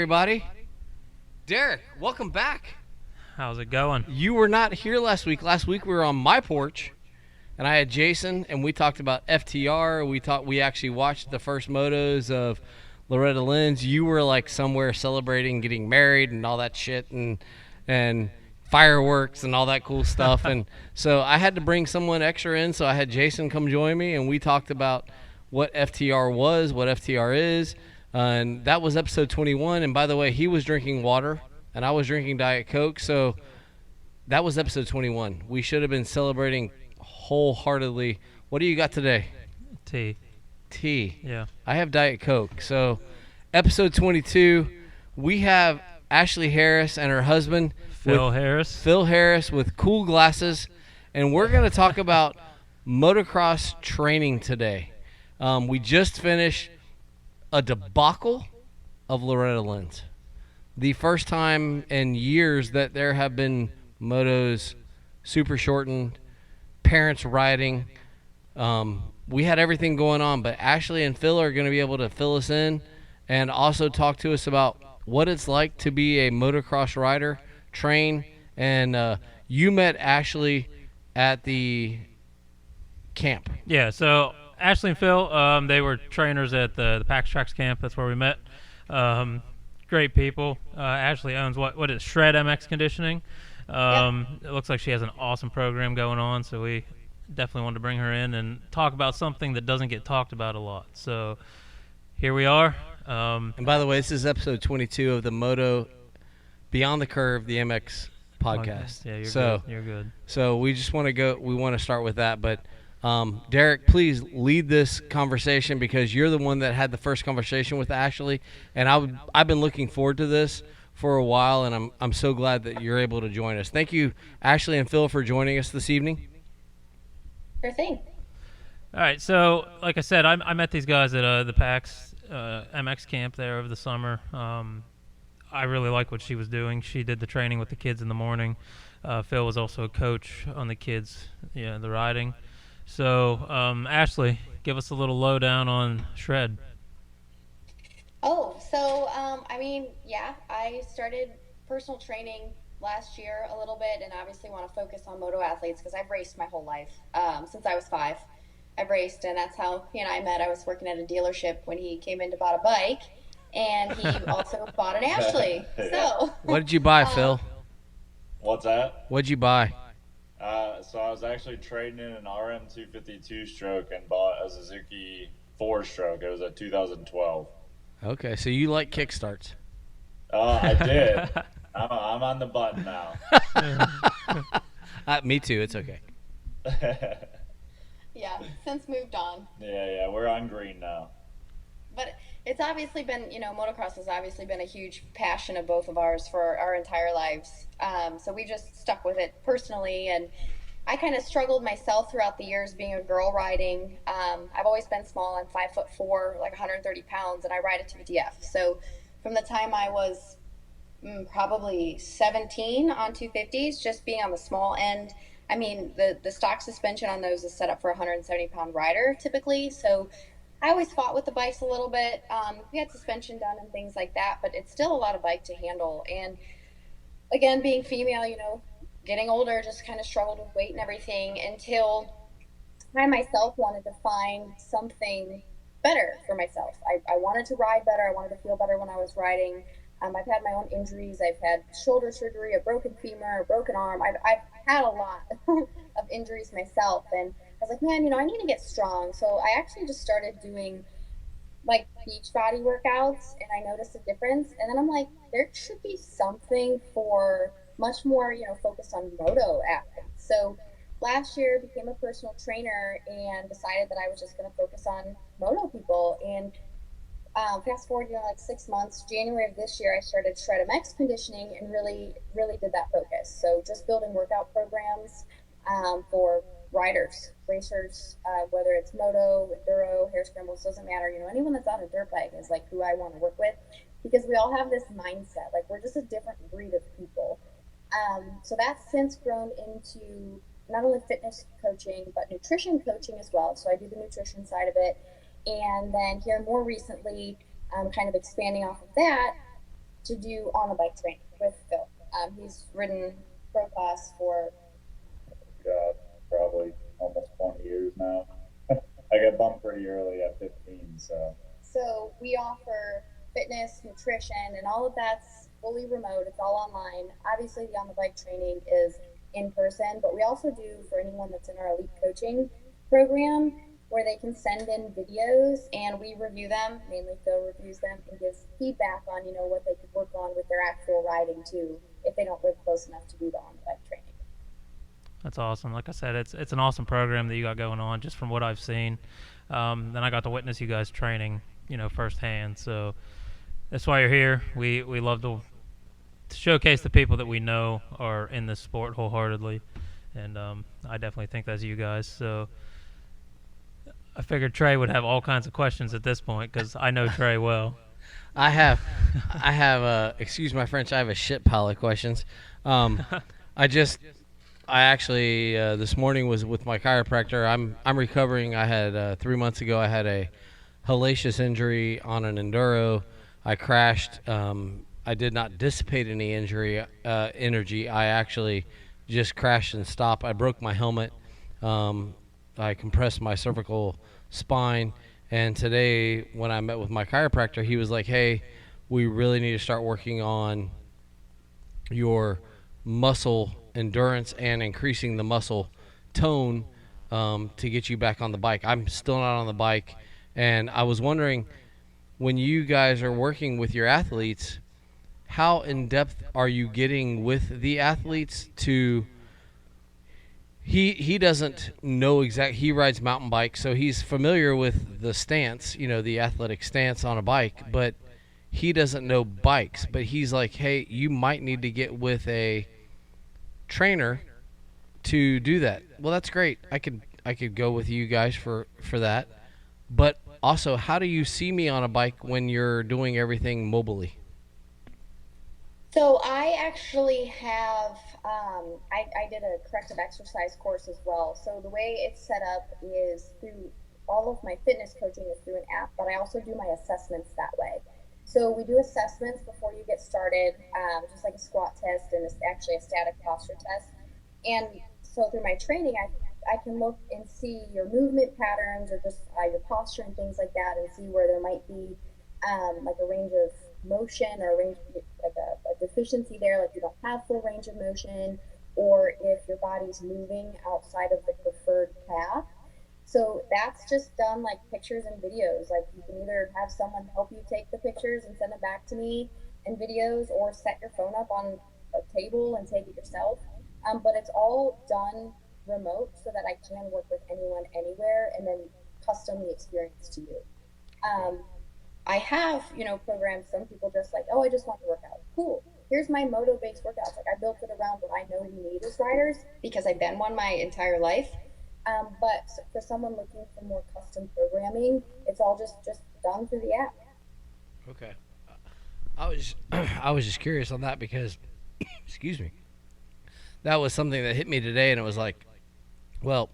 everybody. Derek, welcome back. How's it going? You were not here last week. Last week we were on my porch, and I had Jason, and we talked about FTR. We actually watched the first motos of Loretta Lynn's. You were like somewhere celebrating getting married and all that shit, and fireworks and all that cool stuff. And so I had to bring someone extra in, so I had Jason come join me, and we talked about what FTR was, what FTR is, and that was episode 21. And by the way, he was drinking water, and I was drinking Diet Coke, so that was episode 21. We should have been celebrating wholeheartedly. What do you got today? Tea. Yeah. I have Diet Coke. So episode 22, we have Ashlee Harris and her husband, Phil Harris with cool glasses, and we're going to talk about motocross training today. We just finished a debacle of Loretta Lynn's. The first time in years that there have been motos super shortened, parents riding. We had everything going on, but Ashlee and Phil are going to be able to fill us in and also talk to us about what it's like to be a motocross rider, train. And you met Ashlee at the camp. Yeah, so Ashlee and Phil, they were trainers at the PAX Tracks camp. That's where we met. Great people. Ashlee owns what is Shred MX Conditioning. It looks like she has an awesome program going on, so we definitely wanted to bring her in and talk about something that doesn't get talked about a lot. So here we are. And by the way, this is episode 22 of the Moto Beyond the Curve, the MX podcast. Yeah, you're good. So we just want to start with that. But Derek, please lead this conversation because you're the one that had the first conversation with Ashlee, and I've been looking forward to this for a while, and I'm so glad that you're able to join us. Thank you, Ashlee and Phil, for joining us this evening. Sure thing. All right, so like I said, I met these guys at the PAX MX camp there over the summer. I really like what she was doing. She did the training with the kids in the morning. Phil was also a coach on the kids, the riding. So, Ashlee, give us a little lowdown on Shred. Oh, so, I started personal training last year a little bit and obviously want to focus on moto athletes because I've raced my whole life. Since I was 5, I've raced, and that's how he and I met. I was working at a dealership when he came in to buy a bike, and he also bought an Ashley. So, what did you buy, Phil? What's that? What'd you buy? So I was actually trading in an RM 252 stroke and bought a Suzuki 4-stroke. It was a 2012. Okay, so you like kickstarts. I did. I'm on the button now. Me too. It's okay. Yeah, since moved on. Yeah, we're on green now. But it's obviously been, motocross has obviously been a huge passion of both of ours for our entire lives. So we just stuck with it personally, and I kind of struggled myself throughout the years being a girl riding. I've always been small. I'm 5'4", like 130 pounds, and I ride a 250F. So from the time I was probably 17 on 250s, just being on the small end. I mean, the stock suspension on those is set up for a 170-pound rider typically. So I always fought with the bikes a little bit. We had suspension done and things like that, but it's still a lot of bike to handle. And again, being female, getting older, just kind of struggled with weight and everything until I myself wanted to find something better for myself. I wanted to ride better. I wanted to feel better when I was riding. I've had my own injuries. I've had shoulder surgery, a broken femur, a broken arm. I've had a lot of injuries myself, and I was like, man, I need to get strong. So I actually just started doing like beach body workouts, and I noticed a difference. And then I'm like, there should be something for much more, focused on moto athletes. So last year became a personal trainer and decided that I was just going to focus on moto people. And fast forward, like 6 months, January of this year, I started Shred MX Conditioning and really, really did that focus. So just building workout programs for riders, racers, whether it's moto, enduro, hair scrambles, doesn't matter. Anyone that's on a dirt bike is like who I want to work with because we all have this mindset. Like we're just a different breed of people. So that's since grown into not only fitness coaching, but nutrition coaching as well. So I do the nutrition side of it. And then here more recently, kind of expanding off of that, to do on the bike training with Phil. He's ridden pro class for God, probably almost 20 years now. I got bumped pretty early at 15, so. So we offer fitness, nutrition, and all of that's fully remote. It's all online. Obviously, the on the bike training is in person, but we also do for anyone that's in our elite coaching program where they can send in videos and we review them. Mainly Phil reviews them and gives feedback on, what they could work on with their actual riding too, if they don't live close enough to do the on the bike training. That's awesome. Like I said, it's an awesome program that you got going on, just from what I've seen. Then I got to witness you guys training, firsthand. So that's why you're here. We love to showcase the people that we know are in this sport wholeheartedly, and I definitely think that's you guys. So I figured Trey would have all kinds of questions at this point because I know Trey well. I have, excuse my French, I have a shit pile of questions. I actually this morning was with my chiropractor. I'm recovering. I had 3 months ago. I had a hellacious injury on an enduro. I crashed. I did not dissipate any energy. I actually just crashed and stopped. I broke my helmet. I compressed my cervical spine. And today, when I met with my chiropractor, he was like, "Hey, we really need to start working on your muscle endurance and increasing the muscle tone to get you back on the bike." I'm still not on the bike, and I was wondering, when you guys are working with your athletes, how in depth are you getting with the athletes to he doesn't know he rides mountain bike, so he's familiar with the stance, the athletic stance on a bike, but he doesn't know bikes. But he's like, "Hey, you might need to get with a trainer to do that." Well, that's great. I could go with you guys for that. But also, how do you see me on a bike when you're doing everything mobily? So I actually have, I did a corrective exercise course as well. So the way it's set up is through all of my fitness coaching is through an app, but I also do my assessments that way. So we do assessments before you get started, just like a squat test, and it's actually a static posture test. And so through my training, I can look and see your movement patterns or just your posture and things like that, and see where there might be like a range of motion or a range, like a deficiency there, like you don't have full range of motion, or if your body's moving outside of the preferred path. So that's just done like pictures and videos. Like you can either have someone help you take the pictures and send them back to me and videos, or set your phone up on a table and take it yourself. But it's all done remote so that I can work with anyone anywhere and then custom the experience to you. I have, programs. Some people just like, "Oh, I just want to work out." Cool. Here's my moto-based workouts. Like I built it around what I know we need as riders because I've been one my entire life. But for someone looking for more custom programming, it's all just done through the app. Okay. I was just curious on that because, excuse me, that was something that hit me today, and it was like, well,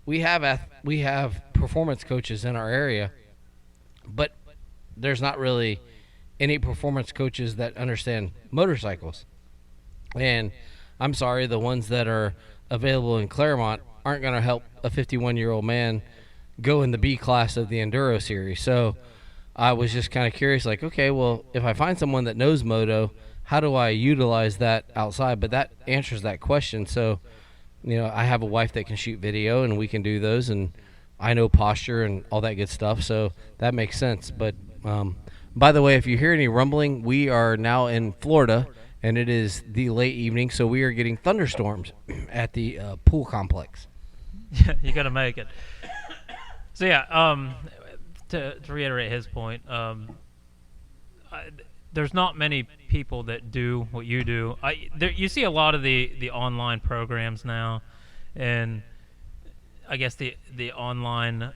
we have performance coaches in our area, but there's not really any performance coaches that understand motorcycles. And I'm sorry, the ones that are available in Claremont aren't going to help a 51-year-old man go in the B class of the Enduro series. So I was just kind of curious, like, okay, well, if I find someone that knows moto, how do I utilize that outside? But that answers that question. So, I have a wife that can shoot video, and we can do those, and I know posture and all that good stuff, so that makes sense. But by the way, if you hear any rumbling, we are now in Florida, and it is the late evening, so we are getting thunderstorms at the pool complex. You got to make it. So yeah, to reiterate his point, there's not many people that do what you do. You see a lot of the online programs now, and I guess the online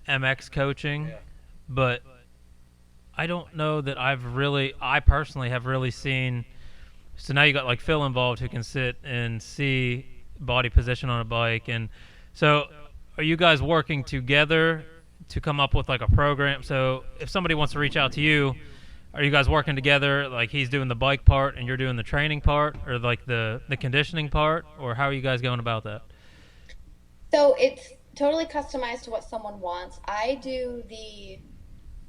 MX coaching, but I don't know that I personally have really seen. So now you got like Phil involved who can sit and see body position on a bike, and so are you guys working together to come up with like a program? So if somebody wants to reach out to you, are you guys working together? Like he's doing the bike part and you're doing the training part, or like the conditioning part, or how are you guys going about that? So it's totally customized to what someone wants. I do the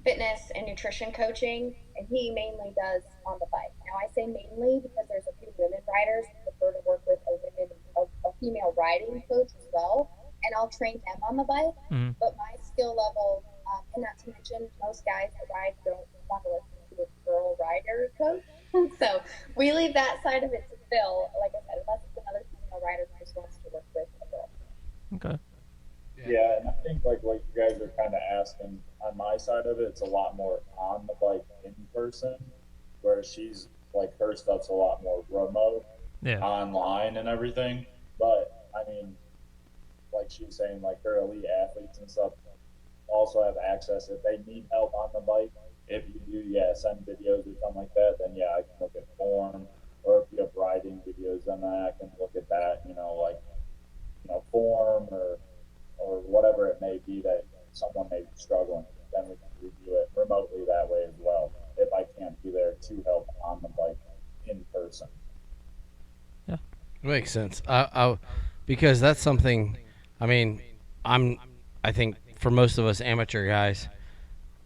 fitness and nutrition coaching, and he mainly does on the bike. Now, I say mainly because there's a few women riders who prefer to work with a female riding coach as well, and I'll train them on the bike. Mhm. But my skill level, and not to mention, most guys that ride don't want to listen to a girl rider coach. So we leave that side of it to Phil, like I said, unless it's another female rider who just wants to work with a girl. Okay. Yeah, and I think like what you guys are kind of asking on my side of it, it's a lot more on the bike in person, where she's like her stuff's a lot more remote, Yeah. online and everything. But I mean, like she was saying, like her elite athletes and stuff also have access if they need help on the bike. If you do, yeah, send videos or something like that, then yeah, I can look at form. Or if you have riding videos, then I can look at that. Like form or whatever it may be that someone may be struggling with, then we can review it remotely that way as well if I can't be there to help on the bike in person. Yeah. Makes sense. Because that's something. I mean, I think for most of us amateur guys,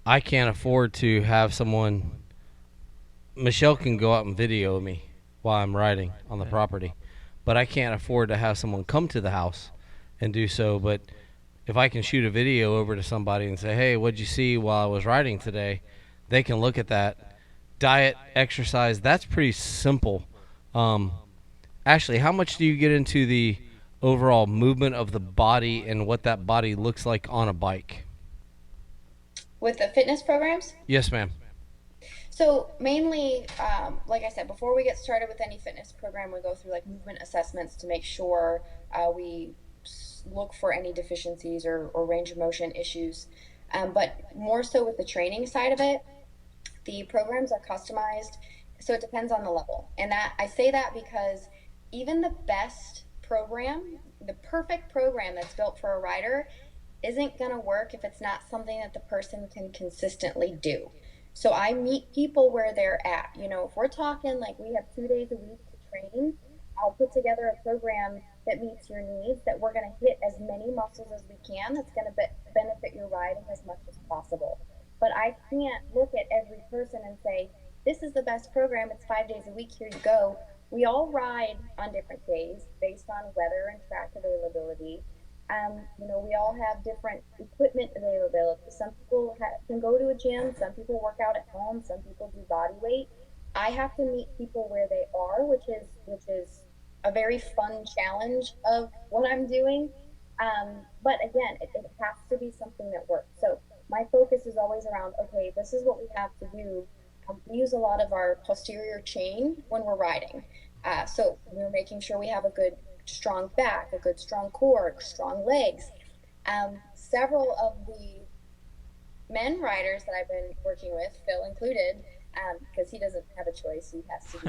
I can't afford to have someone. Michelle can go out and video me while I'm riding on the property, but I can't afford to have someone come to the house and do so. But if I can shoot a video over to somebody and say, hey, what'd you see while I was riding today? They can look at that. Diet, exercise, that's pretty simple. Ashlee, how much do you get into the overall movement of the body and what that body looks like on a bike? With the fitness programs? Yes, ma'am. So mainly, like I said, before we get started with any fitness program, we go through like movement assessments to make sure we look for any deficiencies or range of motion issues. But more so with the training side of it, the programs are customized, so it depends on the level. And that I say that because even the best program, the perfect program that's built for a rider, isn't going to work if it's not something that the person can consistently do. So I meet people where they're at. If we're talking like we have 2 days a week to train, I'll put together a program that meets your needs, that we're going to hit as many muscles as we can, that's going to benefit your riding as much as possible. But I can't look at every person and say, this is the best program, it's 5 days a week, here you go. We all ride on different days based on weather and track availability. We all have different equipment availability. Some people can go to a gym, some people work out at home, some people do body weight. I have to meet people where they are, which is a very fun challenge of what I'm doing. But again, it has to be something that works. So my focus is always around, okay, this is what we have to do. We use a lot of our posterior chain when we're riding. So we're making sure we have a good strong back, a good strong core, strong legs. Several of the men riders that I've been working with, Phil included, because he doesn't have a choice, he has to be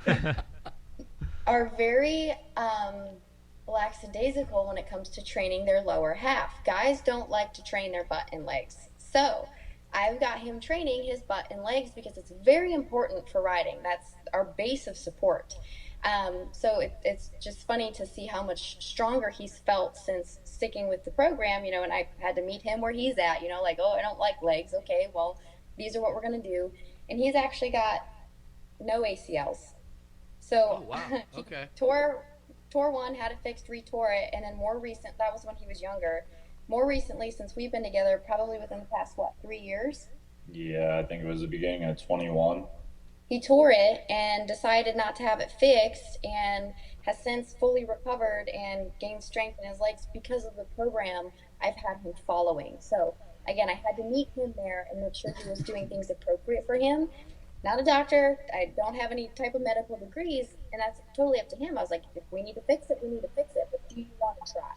with it, are very lackadaisical when it comes to training their lower half. Guys don't like to train their butt and legs. So I've got him training his butt and legs because it's very important for riding. That's our base of support. So it's just funny to see how much stronger he's felt since sticking with the program, and I had to meet him where he's at, like, oh, I don't like legs. Okay, well, these are what we're going to do. And he's actually got no ACLs. So Oh, wow. Okay. he tore one, had it fixed, retore it. And then that was when he was younger. More recently, since we've been together, probably within the past, 3 years? Yeah, I think it was the beginning of 21. He tore it and decided not to have it fixed, and has since fully recovered and gained strength in his legs because of the program I've had him following. So again, I had to meet him there and make sure he was doing things appropriate for him. Not a doctor. I don't have any type of medical degrees, and that's totally up to him. I was like, if we need to fix it, we need to fix it, but do you want to try?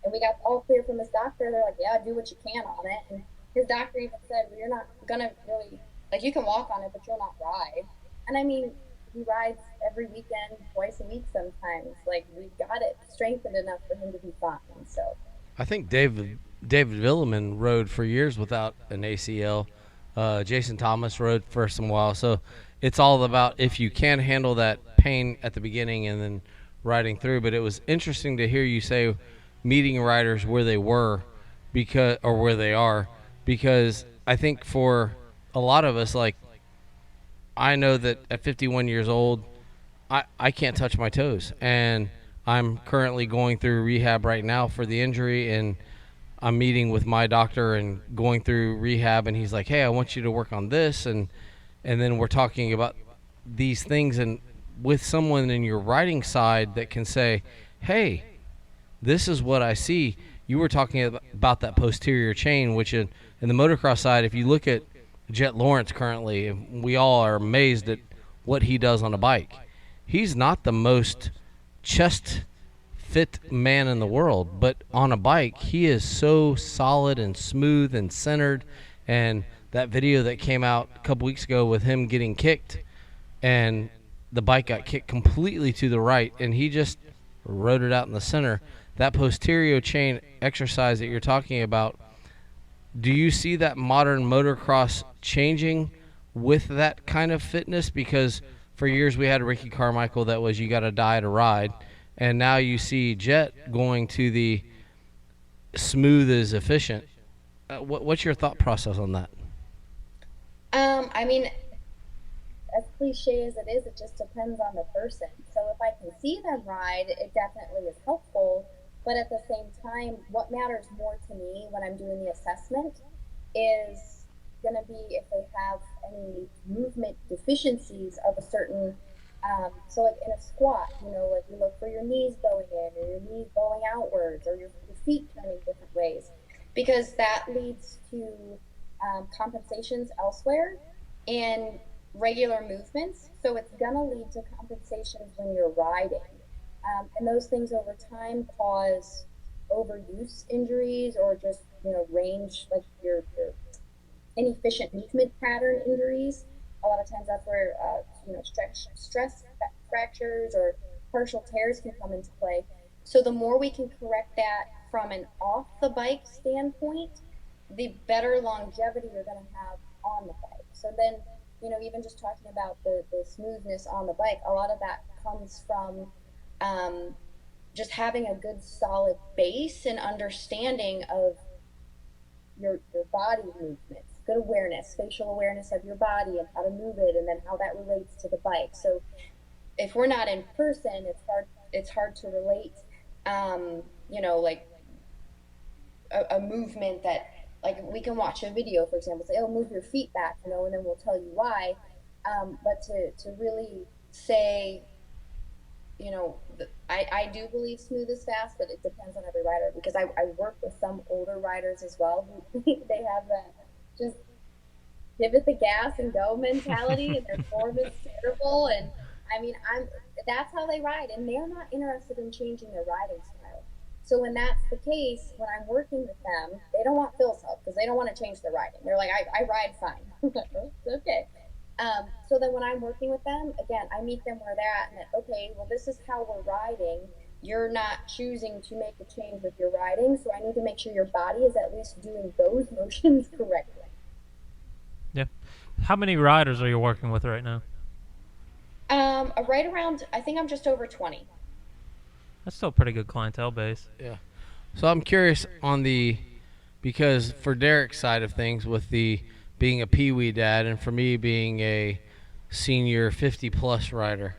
And we got all clear from his doctor. They're like, yeah, do what you can on it. And his doctor even said, well, you're not going to really, like, you can walk on it, but you'll not ride. And I mean, he rides every weekend, twice a week sometimes. Like, we've got it strengthened enough for him to be fine. So I think David Villeman rode for years without an ACL. Jason Thomas rode for some while. So it's all about if you can handle that pain at the beginning and then riding through. But it was interesting to hear you say meeting riders where they were or where they are, because I think for a lot of us, like, I know that at 51 years old, I can't touch my toes, and I'm currently going through rehab right now for the injury, and I'm meeting with my doctor and going through rehab, and he's like, hey, I want you to work on this, and then we're talking about these things, and with someone in your riding side that can say, hey, this is what I see. You were talking about that posterior chain, which in the motocross side, if you look at Jet Lawrence currently, we all are amazed at what he does on a bike. He's not the most chest fit man in the world, but on a bike, he is so solid and smooth and centered. And that video that came out a couple weeks ago with him getting kicked, and the bike got kicked completely to the right, and he just rode it out in the center. That posterior chain exercise that you're talking about, do you see that modern motocross changing with that kind of fitness? Because for years we had Ricky Carmichael that was you got to die to ride, and now you see Jet going to the smooth is efficient. What's your thought process on that? I mean, as cliche as it is, it just depends on the person. So if I can see them ride, it definitely is helpful. But at the same time, what matters more to me when I'm doing the assessment is going to be if they have any movement deficiencies of a certain, so like in a squat, like you look for your knees bowing in or your knees bowing outwards or your feet turning different ways, because that leads to compensations elsewhere in regular movements. So it's going to lead to compensations when you're riding. And those things over time cause overuse injuries or just, range, like your inefficient movement pattern injuries. A lot of times that's where, stress fractures or partial tears can come into play. So the more we can correct that from an off the bike standpoint, the better longevity you're going to have on the bike. So then, even just talking about the smoothness on the bike, a lot of that comes from just having a good solid base and understanding of your body movements, good awareness, spatial awareness of your body and how to move it, and then how that relates to the bike. So if we're not in person, it's hard to relate, like a movement that, like, we can watch a video, for example, say, oh, move your feet back, and then we'll tell you why. But to really say, I do believe smooth is fast, but it depends on every rider, because I work with some older riders as well who they have that just give it the gas and go mentality, and their form is terrible. And I mean, that's how they ride, and they're not interested in changing their riding style. So when that's the case, when I'm working with them, they don't want Phil's help because they don't want to change their riding. They're like, I ride fine. Okay. So then when I'm working with them, again, I meet them where they're at, and okay, well, this is how we're riding. You're not choosing to make a change with your riding, so I need to make sure your body is at least doing those motions correctly. Yeah. How many riders are you working with right now? Right around, I think I'm just over 20. That's still a pretty good clientele base. Yeah. So I'm curious because for Derek's side of things, with the being a peewee dad, and for me being a senior 50-plus rider,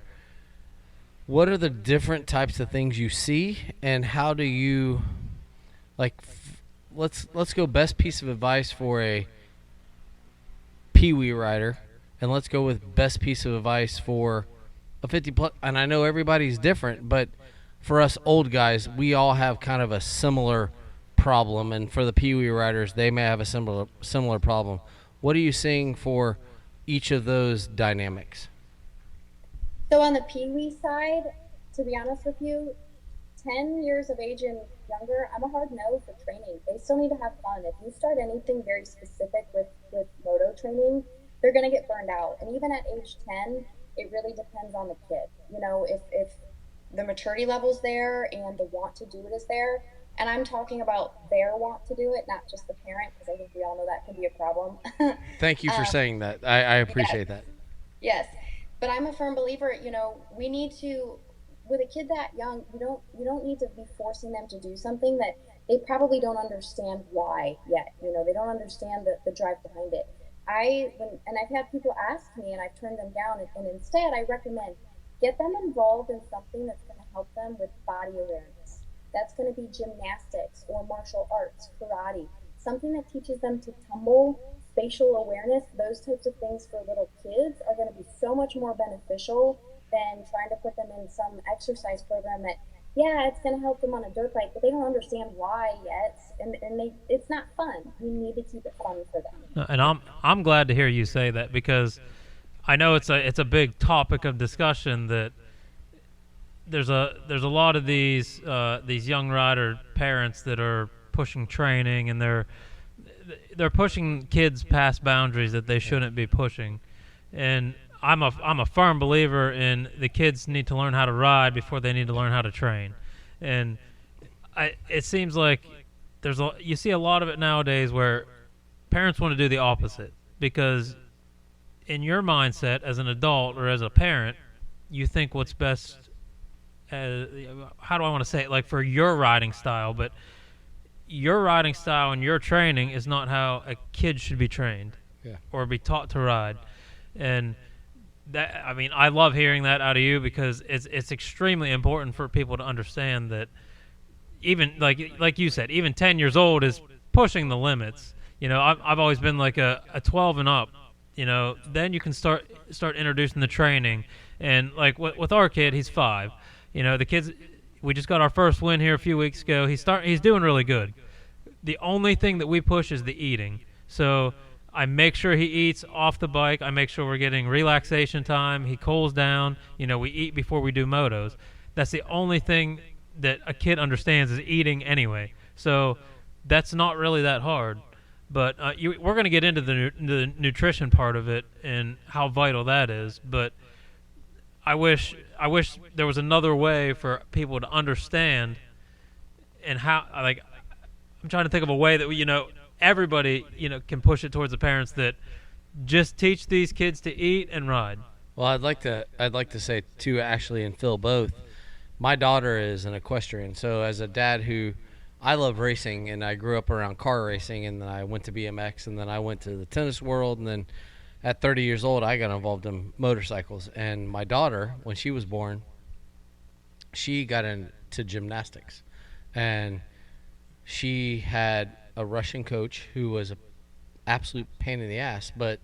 what are the different types of things you see, and how do you, let's go best piece of advice for a peewee rider, and let's go with best piece of advice for a 50-plus, and I know everybody's different, but for us old guys, we all have kind of a similar problem, and for the peewee riders, they may have a similar problem. What are you seeing for each of those dynamics? So on the peewee side, to be honest with you, 10 years of age and younger, I'm a hard no for training. They still need to have fun. If you start anything very specific with moto training, they're going to get burned out. And even at age 10, it really depends on the kid. If the maturity level's there and the want to do it is there, And I'm talking about their want to do it, not just the parent, because I think we all know that can be a problem. Thank you for um, saying that. I yes, appreciate that. yes. But I'm a firm believer, we need to, with a kid that young, you don't need to be forcing them to do something that they probably don't understand why yet. They don't understand the drive behind it. And I've had people ask me and I've turned them down, and instead I recommend get them involved in something that's going to help them with body awareness. That's going to be gymnastics or martial arts, karate, something that teaches them to tumble, spatial awareness. Those types of things for little kids are going to be so much more beneficial than trying to put them in some exercise program that, yeah, it's going to help them on a dirt bike, but they don't understand why yet, and it's not fun. We need to keep it fun for them. And I'm glad to hear you say that, because I know it's a big topic of discussion that there's a lot of these young rider parents that are pushing training, and they're pushing kids past boundaries that they shouldn't be pushing. And I'm a firm believer in the kids need to learn how to ride before they need to learn how to train. And it seems like you see a lot of it nowadays where parents want to do the opposite, because in your mindset as an adult or as a parent, you think what's best. How do I want to say it? Like, for your riding style, but your riding style and your training is not how a kid should be trained, or be taught to ride. And that, I mean, I love hearing that out of you, because it's extremely important for people to understand that even like you said, even 10 years old is pushing the limits. I've always been like a 12 and up. Then you can start introducing the training. And like with our kid, he's 5. The kids, we just got our first win here a few weeks ago. He's doing really good. The only thing that we push is the eating. So I make sure he eats off the bike. I make sure we're getting relaxation time. He cools down. We eat before we do motos. That's the only thing that a kid understands, is eating anyway. So that's not really that hard. But we're going to get into the nutrition part of it and how vital that is. But I wish there was another way for people to understand, and how, like, I'm trying to think of a way that everybody can push it towards the parents, that just teach these kids to eat and ride. Well, I'd like to say to Ashlee and Phil both, my daughter is an equestrian. So as a dad I love racing, and I grew up around car racing, and then I went to BMX, and then I went to the tennis world, and then at 30 years old, I got involved in motorcycles. And my daughter, when she was born, she got into gymnastics. And she had a Russian coach who was an absolute pain in the ass, but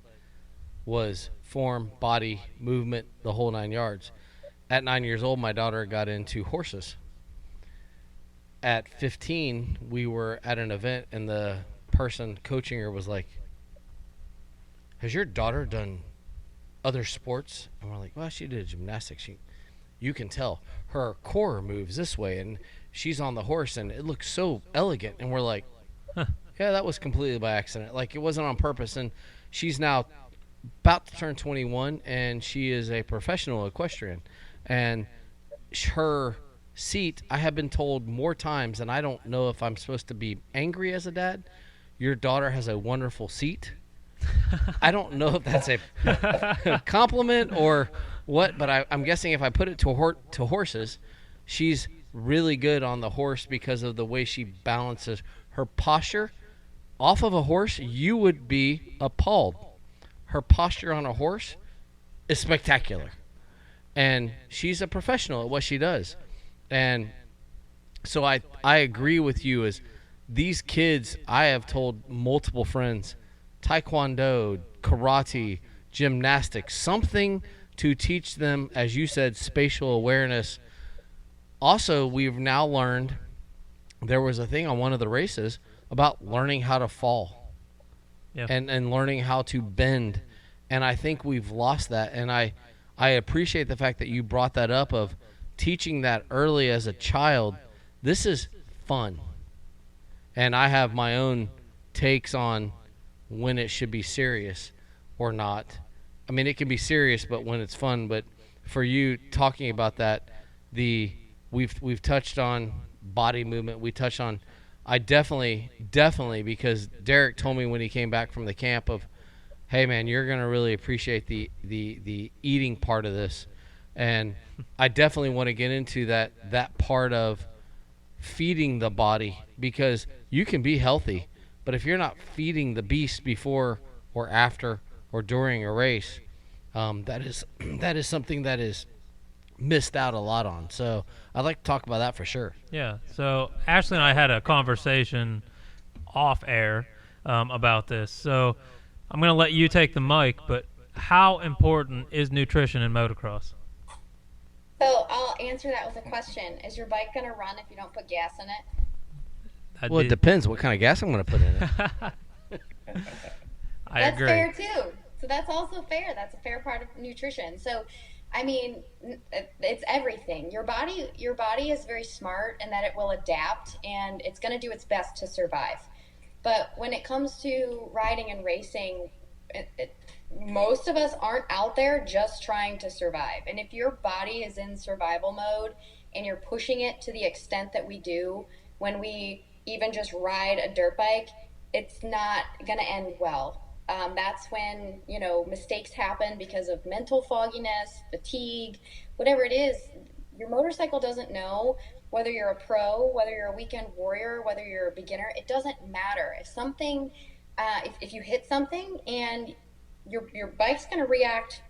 was form, body, movement, the whole 9 yards. At 9 years old, my daughter got into horses. At 15, we were at an event, and the person coaching her was like, "Has your daughter done other sports?" And we're like, "Well, she did gymnastics. You can tell her core moves this way, and she's on the horse, and it looks so elegant." And we're like, "Yeah, that was completely by accident. Like, it wasn't on purpose." And she's now about to turn 21, and she is a professional equestrian. And her seat, I have been told more times, and I don't know if I'm supposed to be angry as a dad, "Your daughter has a wonderful seat." I don't know if that's a compliment or what, but I'm guessing if I put it to horses, she's really good on the horse because of the way she balances her posture. Off of a horse, you would be appalled. Her posture on a horse is spectacular. And she's a professional at what she does. And so I agree with you, as these kids, I have told multiple friends, taekwondo, karate, gymnastics, something to teach them, as you said, spatial awareness. Also, we've now learned, there was a thing on one of the races about learning how to fall. Yeah. And learning how to bend. And I think we've lost that. And I appreciate the fact that you brought that up, of teaching that early as a child. This is fun. And I have my own takes on when it should be serious or not. I mean, it can be serious, but when it's fun. But for you, talking about that, we've touched on body movement. We touched on. I definitely, because Derek told me when he came back from the camp of, hey man, you're gonna really appreciate the eating part of this, and I definitely want to get into that part of feeding the body, because you can be healthy, but if you're not feeding the beast before or after or during a race, that is something that is missed out a lot on. So I'd like to talk about that for sure. Yeah. So Ashlee and I had a conversation off air about this. So I'm going to let you take the mic, but how important is nutrition in motocross? So I'll answer that with a question. Is your bike going to run if you don't put gas in it? Well, it depends what kind of gas I'm going to put in it. That's agree. fair too. So that's also fair. That's a fair part of nutrition. So, I mean, it's everything. Your body is very smart in that it will adapt and it's going to do its best to survive. But when it comes to riding and racing, most of us aren't out there just trying to survive. And if your body is in survival mode and you're pushing it to the extent that we do when we even just ride a dirt bike, it's not going to end well. That's when, mistakes happen because of mental fogginess, fatigue, whatever it is. Your motorcycle doesn't know whether you're a pro, whether you're a weekend warrior, whether you're a beginner. It doesn't matter. If something, if you hit something, and your bike's going to react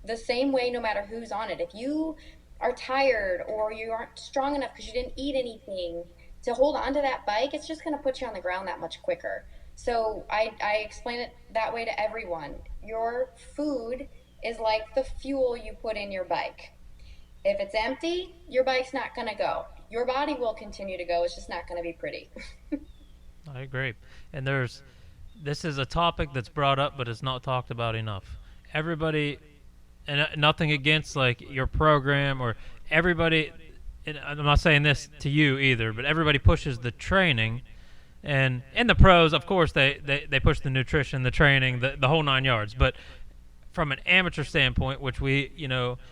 the same way no matter who's on it. If you are tired or you aren't strong enough because you didn't eat anything to hold on to that bike, it's just going to put you on the ground that much quicker. So I explain it that way to everyone. Your food is like the fuel you put in your bike. If it's empty, your bike's not going to go. Your body will continue to go. It's just not going to be pretty. I agree. And this is a topic that's brought up, but it's not talked about enough. Everybody, and nothing against like your program or everybody, and I'm not saying this to you either, but everybody pushes the training. And in the pros, of course, they push the nutrition, the training, the whole 9 yards. But from an amateur standpoint, which we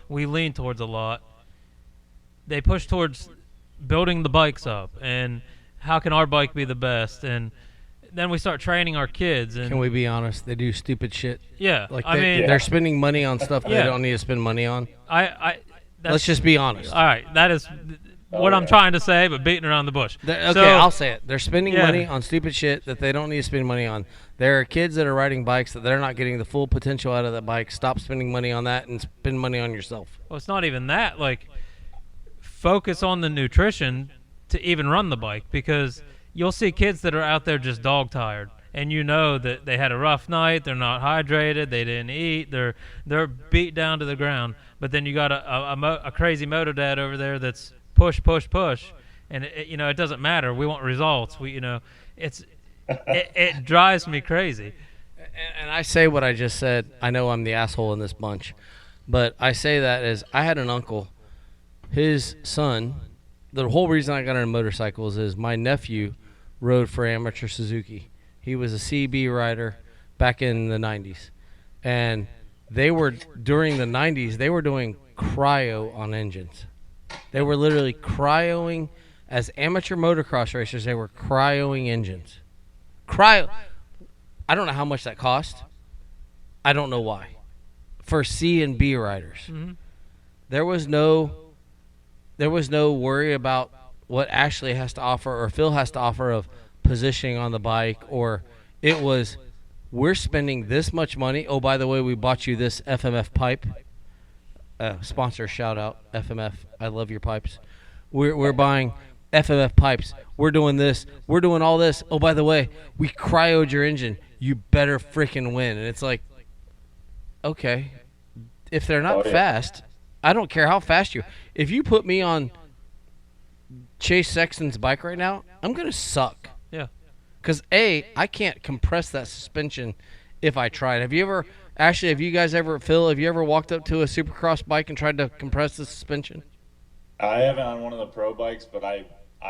lean towards a lot, they push towards building the bikes up and how can our bike be the best. And then we start training our kids. And Can we be honest? They do stupid shit. Yeah, Like I mean, they're spending money on stuff they don't need to spend money on. Let's just be honest. All right, that is what I'm trying to say, but beating around the bush. I'll say it. They're spending money on stupid shit that they don't need to spend money on. There are kids that are riding bikes that they're not getting the full potential out of that bike. Stop spending money on that and spend money on yourself. Well, it's not even that. Like, focus on the nutrition to even run the bike, because you'll see kids that are out there just dog tired, and you know that they had a rough night. They're not hydrated. They didn't eat. They're beat down to the ground. But then you got a crazy moto dad over there that's push, and it doesn't matter. We want results. It drives me crazy. And I say what I just said. I know I'm the asshole in this bunch, but I say that as I had an uncle, his son. The whole reason I got into motorcycles is my nephew rode for Amateur Suzuki. He was a CB rider back in the 90s, and during the 90s they were doing cryo on engines. They were literally cryoing as amateur motocross racers. They were cryoing engines. I don't know how much that cost. I don't know why. For C and B riders, there was no worry about what Ashlee has to offer or Phil has to offer of positioning on the bike, or it was, we're spending this much money. Oh, by the way, we bought you this FMF pipe. Sponsor shout out, FMF. I love your pipes. We're buying FMF pipes. We're doing this. We're doing all this. Oh, by the way, we cryoed your engine. You better freaking win. And it's like, okay, if they're not fast, I don't care how fast you. If you put me on Chase Sexton's bike right now, I'm gonna suck. Yeah. Because I can't compress that suspension if I tried. Have you ever? Ashlee, Phil, have you ever walked up to a Supercross bike and tried to compress the suspension? I haven't on one of the pro bikes, but I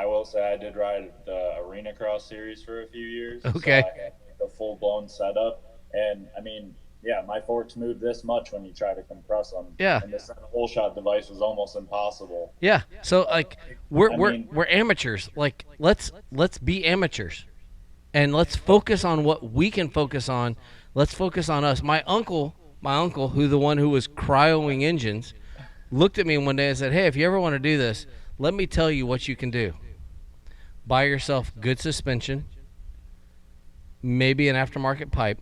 will say I did ride the Arena Cross series for a few years. Okay. So I had the full-blown setup. And, I mean, yeah, my forks move this much when you try to compress them. Yeah. And the center hole shot device was almost impossible. Yeah. So like we're I we're mean, we're amateurs. Like let's be amateurs. And let's focus on what we can focus on. Let's focus on us. My uncle, who the one who was cryoing engines, looked at me one day and said, "Hey, if you ever want to do this, let me tell you what you can do. Buy yourself good suspension, maybe an aftermarket pipe,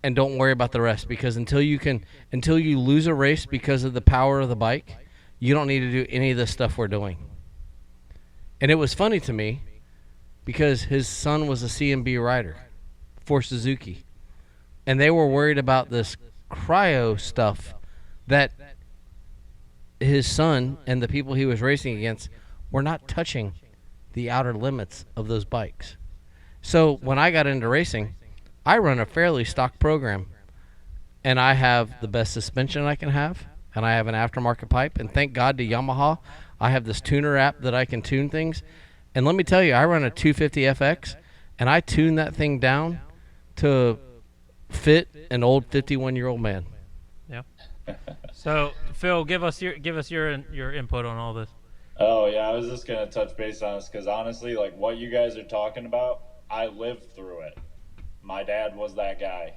and don't worry about the rest, because until you lose a race because of the power of the bike, you don't need to do any of the stuff we're doing." And it was funny to me because his son was a CMB rider for Suzuki, and they were worried about this cryo stuff that his son and the people he was racing against were not touching the outer limits of those bikes. So when I got into racing, I run a fairly stock program, and I have the best suspension I can have, and I have an aftermarket pipe, and thank God to Yamaha, I have this tuner app that I can tune things. And let me tell you, I run a 250 FX, and I tune that thing down to fit an old 51-year-old man. Yeah. So Phil, give us your input on all this. oh yeah, I was just gonna touch base on this because honestly, like what you guys are talking about, I lived through it. My dad was that guy.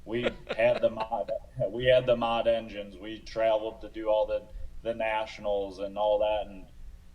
We had the mod, we had the mod engines. We traveled to do all the nationals and all that,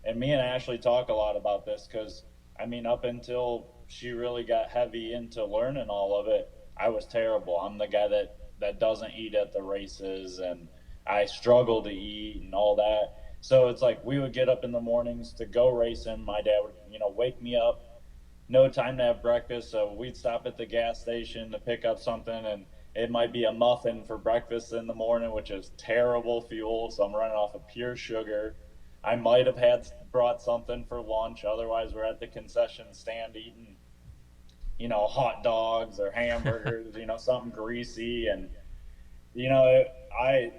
and me and Ashley talk a lot about this because I mean, up until she really got heavy into learning all of it, I was terrible. I'm the guy that doesn't eat at the races, and I struggle to eat and all that. So it's like we would get up in the mornings to go racing. My dad would, wake me up, no time to have breakfast, so we'd stop at the gas station to pick up something, and it might be a muffin for breakfast in the morning, which is terrible fuel. So I'm running off of pure sugar. I might have had brought something for lunch. Otherwise, we're at the concession stand eating, hot dogs or hamburgers, something greasy. And you know, I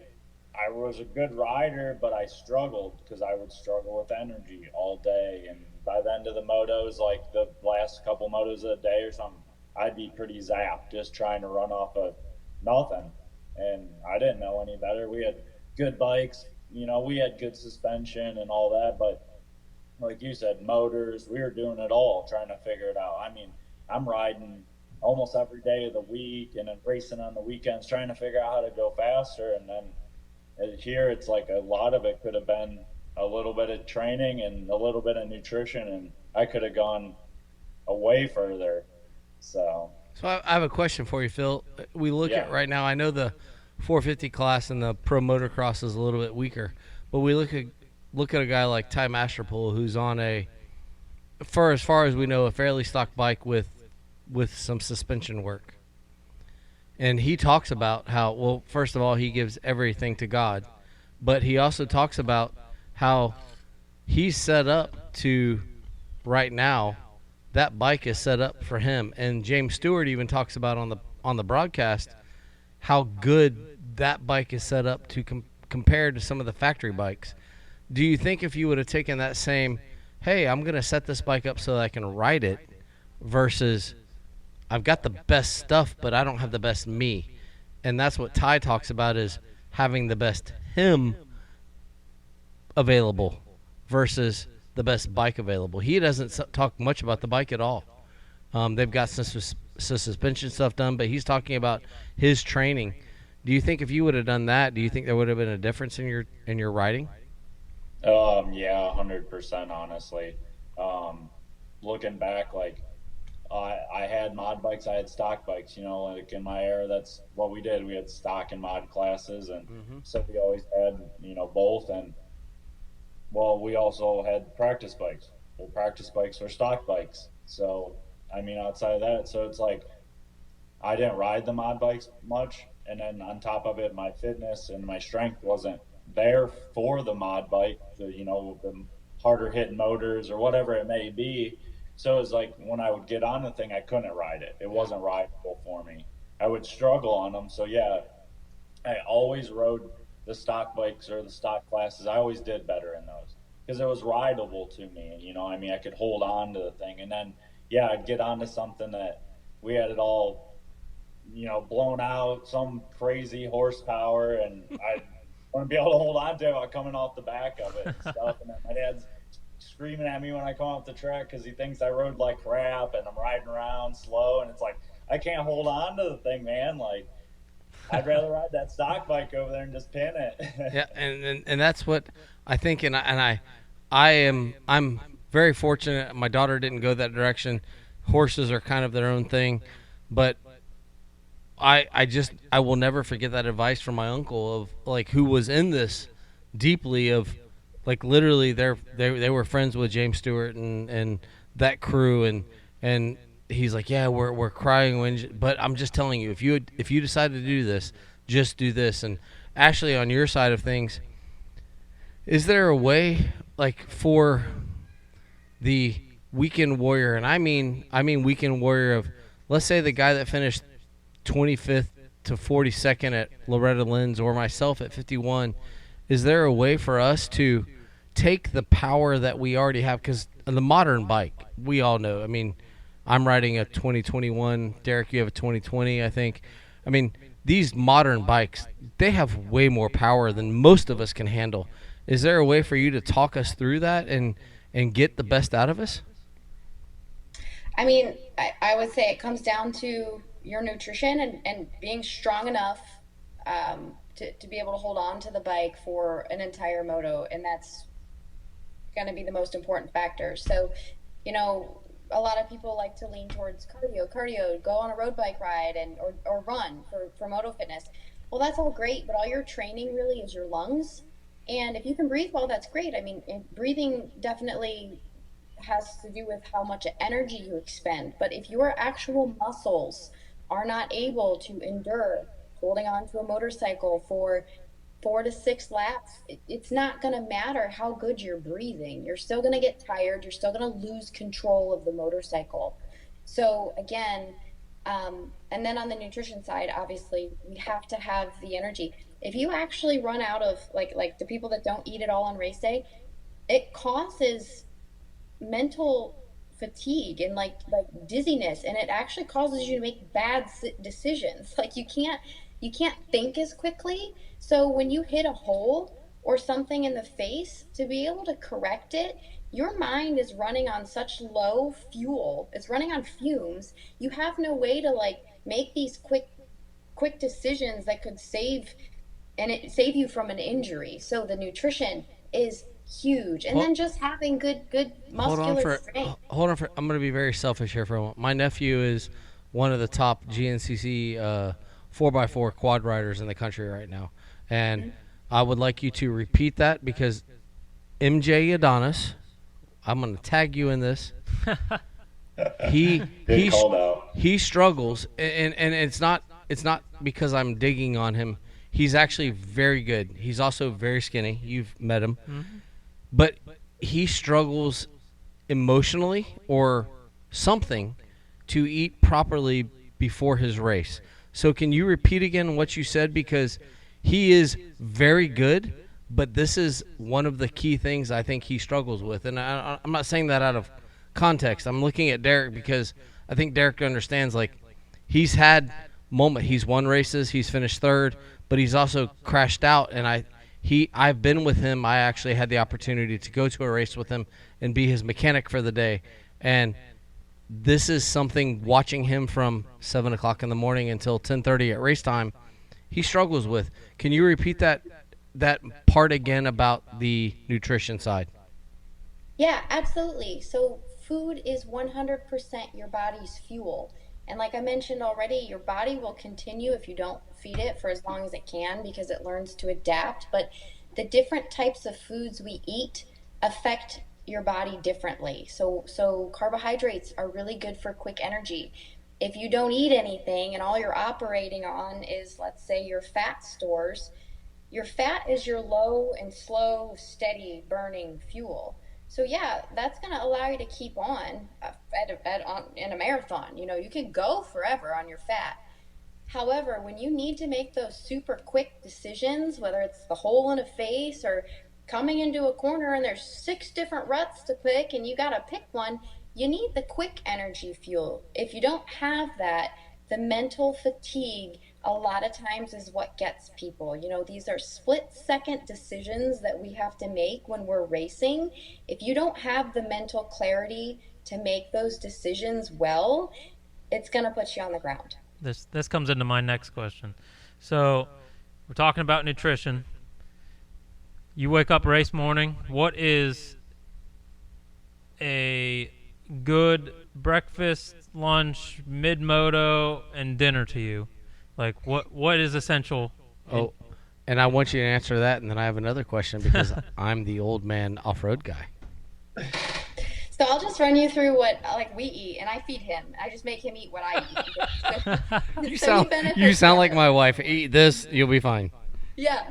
I was a good rider, but I struggled because I would struggle with energy all day. And by the end of the motos, like the last couple motos of the day or something, I'd be pretty zapped just trying to run off of nothing. And I didn't know any better. We had good bikes, we had good suspension and all that. But like you said, motors, we were doing it all, trying to figure it out. I mean, I'm riding almost every day of the week and then racing on the weekends, trying to figure out how to go faster. And then here, it's like a lot of it could have been a little bit of training and a little bit of nutrition, and I could have gone way further. So, I have a question for you, Phil. We look Yeah. at right now. I know the 450 class and the pro motocross is a little bit weaker, but we look at a guy like Ty Masterpool, who's on for as far as we know, a fairly stock bike with some suspension work. And he talks about how, well, first of all, he gives everything to God, but he also talks about how he's set up to, right now, that bike is set up for him. And James Stewart even talks about on the broadcast how good that bike is set up to compared to some of the factory bikes. Do you think if you would have taken that same, hey, I'm going to set this bike up so that I can ride it, versus I've got the best stuff, but I don't have the best me. And that's what Ty talks about, is having the best him available versus the best bike available. He doesn't talk much about the bike at all. They've got some suspension stuff done, but he's talking about his training. Do you think if you would have done that, do you think there would have been a difference in your riding? Yeah, 100%, honestly. Looking back, like, I had mod bikes, I had stock bikes, like in my era, that's what we did. We had stock and mod classes, and so we always had, both. And well, we also had practice bikes. Well, practice bikes were stock bikes. So, I mean, outside of that, so it's like I didn't ride the mod bikes much. And then on top of it, my fitness and my strength wasn't there for the mod bike, the harder hitting motors or whatever it may be. So it's like when I would get on the thing, I couldn't ride it. It wasn't rideable for me. I would struggle on them. So yeah, I always rode the stock bikes or the stock classes. I always did better in those because it was rideable to me. I mean, I could hold on to the thing. And then, yeah, I'd get onto something that we had it all blown out, some crazy horsepower, and I want to be able to hold on to it while coming off the back of it and stuff. And then my dad's screaming at me when I come off the track because he thinks I rode like crap and I'm riding around slow. And it's like, I can't hold on to the thing, man. Like, I'd rather ride that stock bike over there and just pin it. Yeah, and that's what I think, I'm very fortunate. My daughter didn't go that direction. Horses are kind of their own thing, but I will never forget that advice from my uncle of like who was in this deeply of like literally they were friends with James Stewart and that crew and he's like, yeah, we're crying when, but I'm just telling you, if you decide to do this, just do this. And Ashley, on your side of things, is there a way like for the weekend warrior, and I mean weekend warrior of, let's say the guy that finished 25th to 42nd at Loretta Lynn's or myself at 51, is there a way for us to take the power that we already have? Because the modern bike, we all know, I mean, I'm riding a 2021. Derek, you have a 2020, I think. I mean, these modern bikes, they have way more power than most of us can handle. Is there a way for you to talk us through that and get the best out of us? I mean, I would say it comes down to your nutrition and being strong enough to be able to hold on to the bike for an entire moto. And that's going to be the most important factor. So, you know, a lot of people like to lean towards cardio, go on a road bike ride or run for moto fitness. Well, that's all great, but all your training really is your lungs. And if you can breathe well, that's great. I mean, breathing definitely has to do with how much energy you expend. But if your actual muscles are not able to endure holding on to a motorcycle for 4 to 6 laps, it's not going to matter how good you're breathing. You're still going to get tired. You're still going to lose control of the motorcycle. So, again, and then on the nutrition side, obviously, we have to have the energy. If you actually run out of, like the people that don't eat at all on race day, it causes mental fatigue and like dizziness, and it actually causes you to make bad decisions. Like you can't think as quickly. So when you hit a hole or something in the face, to be able to correct it, your mind is running on such low fuel, it's running on fumes. You have no way to like make these quick decisions that could save you from an injury. So the nutrition is huge, and Well, then just having good hold on muscular for strength. hold on for. I'm going to be very selfish here for a moment. My nephew is one of the top GNCC 4x4 quad riders in the country right now, and I would like you to repeat that because MJ Adonis, I'm going to tag you in this. He Get he called out. he struggles, and it's not because I'm digging on him. He's actually very good. He's also very skinny. You've met him, but he struggles emotionally or something to eat properly before his race. So can you repeat again what you said, because he is very good, but this is one of the key things I think he struggles with. And I'm not saying that out of context. I'm looking at Derek because I think Derek understands, like, he's had he's won races, he's finished third, but he's also crashed out. And I've been with him. I actually had the opportunity to go to a race with him and be his mechanic for the day. And this is something, watching him from 7 o'clock in the morning until 10:30 at race time, he struggles with. Can you repeat that part again about the nutrition side? Yeah, absolutely. So food is 100% your body's fuel. And like I mentioned already, your body will continue if you don't feed it for as long as it can because it learns to adapt. But the different types of foods we eat affect your body differently. So carbohydrates are really good for quick energy. If you don't eat anything and all you're operating on is, let's say, your fat stores, your fat is your low and slow, steady burning fuel. So yeah, that's going to allow you to keep on in a marathon. You know, you can go forever on your fat. However, when you need to make those super quick decisions, whether it's the hole in a face or coming into a corner and there's six different ruts to pick and you got to pick one, you need the quick energy fuel. If you don't have that, The mental fatigue a lot of times is what gets people. You know, these are split-second decisions that we have to make when we're racing. If you don't have the mental clarity to make those decisions well, it's going to put you on the ground. This comes into my next question. So we're talking about nutrition. You wake up race morning. What is a good breakfast, lunch, mid-moto, and dinner to you? Like what is essential? Oh, and I want you to answer that, and then I have another question because I'm the old man off-road guy. So I'll just run you through what like we eat, and I feed him. I just make him eat what I eat. You sound like my wife. Eat this, you'll be fine. Yeah.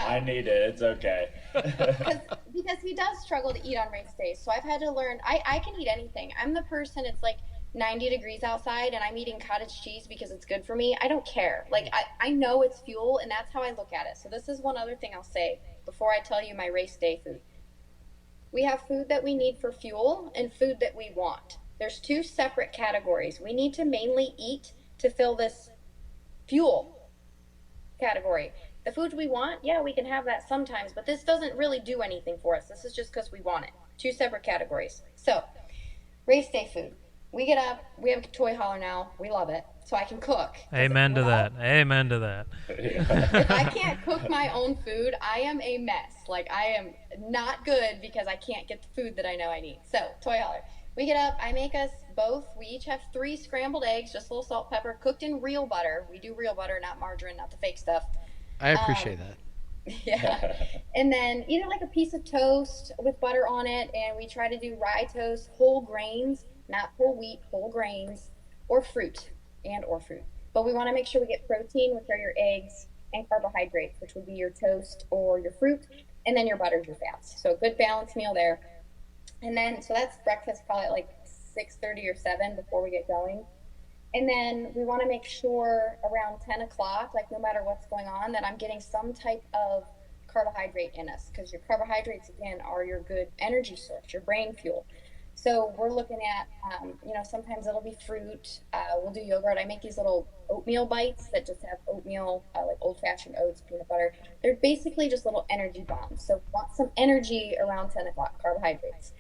I need it. It's okay. Because he does struggle to eat on race days. So I've had to learn. I can eat anything. I'm the person. It's like 90 degrees outside, and I'm eating cottage cheese because it's good for me. I don't care. Like I know it's fuel, and that's how I look at it. So this is one other thing I'll say before I tell you my race day food. We have food that we need for fuel and food that we want. There's two separate categories. We need to mainly eat to fill this fuel category. The food we want, yeah, we can have that sometimes, but this doesn't really do anything for us. This is just because we want it. Two separate categories. So, race day food. We get up, we have a toy hauler now, we love it, so I can cook. Amen to that. Amen to that. If I can't cook my own food, I am a mess. Like, I am not good because I can't get the food that I know I need. So, toy hauler. We get up, I make us both, we each have 3 scrambled eggs, just a little salt, pepper, cooked in real butter. We do real butter, not margarine, not the fake stuff. I appreciate that. Yeah. And then either like a piece of toast with butter on it, and we try to do rye toast, whole grains, not whole wheat, whole grains, or fruit, or fruit. But we want to make sure we get protein, which are your eggs, and carbohydrates, which would be your toast or your fruit, and then your butters, your fats. So a good balanced meal there. And then, so that's breakfast probably at like 6:30 or 7 before we get going. And then we want to make sure around 10 o'clock, like no matter what's going on, that I'm getting some type of carbohydrate in us, because your carbohydrates, again, are your good energy source, your brain fuel. So we're looking at, sometimes it'll be fruit. We'll do yogurt. I make these little oatmeal bites that just have oatmeal, like old-fashioned oats, peanut butter. They're basically just little energy bombs. So want some energy around 10 o'clock, carbohydrates.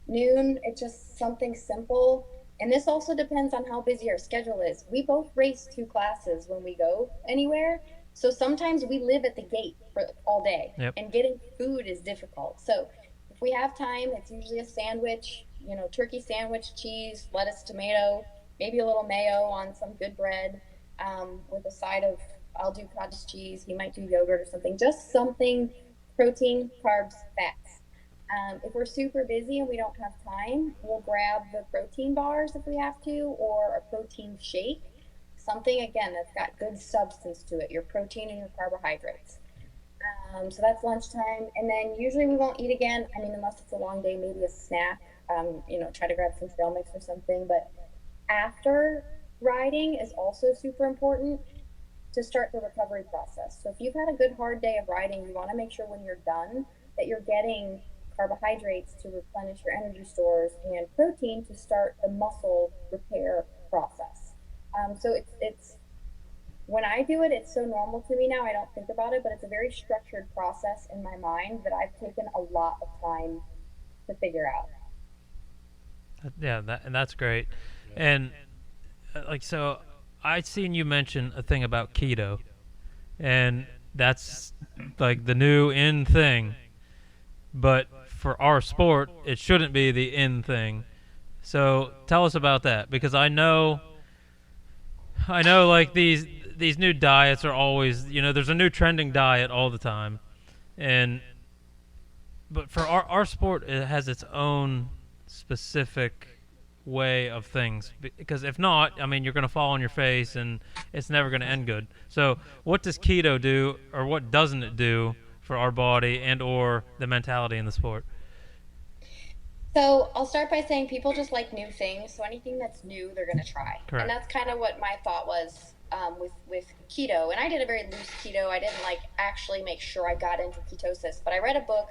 Noon, it's just something simple. And this also depends on how busy our schedule is. We both race 2 classes when we go anywhere. So sometimes we live at the gate for all day. Yep. And getting food is difficult. So if we have time, it's usually a sandwich, turkey sandwich, cheese, lettuce, tomato, maybe a little mayo on some good bread, with a side of, I'll do cottage cheese. He might do yogurt or something. Just something, protein, carbs, fats. If we're super busy and we don't have time, we'll grab the protein bars if we have to, or a protein shake. Something, again, that's got good substance to it, your protein and your carbohydrates. So that's lunchtime. And then usually we won't eat again. I mean, unless it's a long day, maybe a snack, try to grab some trail mix or something. But after riding is also super important to start the recovery process. So if you've had a good hard day of riding, you want to make sure when you're done that you're getting carbohydrates to replenish your energy stores and protein to start the muscle repair process. So it's when I do it, it's so normal to me now, I don't think about it, but it's a very structured process in my mind that I've taken a lot of time to figure out. Yeah, that's great. And so I seen you mention a thing about keto, and that's like the new in thing. But for our sport, it shouldn't be the in thing. So tell us about that, because I know like these new diets are always, there's a new trending diet all the time. But for our sport, it has its own specific way of things, because if not, I mean, you're going to fall on your face and it's never going to end good. So what does keto do, or what doesn't it do for our body and or the mentality in the sport? So I'll start by saying people just like new things. So anything that's new, they're going to try. Correct. And that's kind of what my thought was with keto. And I did a very loose keto. I didn't actually make sure I got into ketosis. But I read a book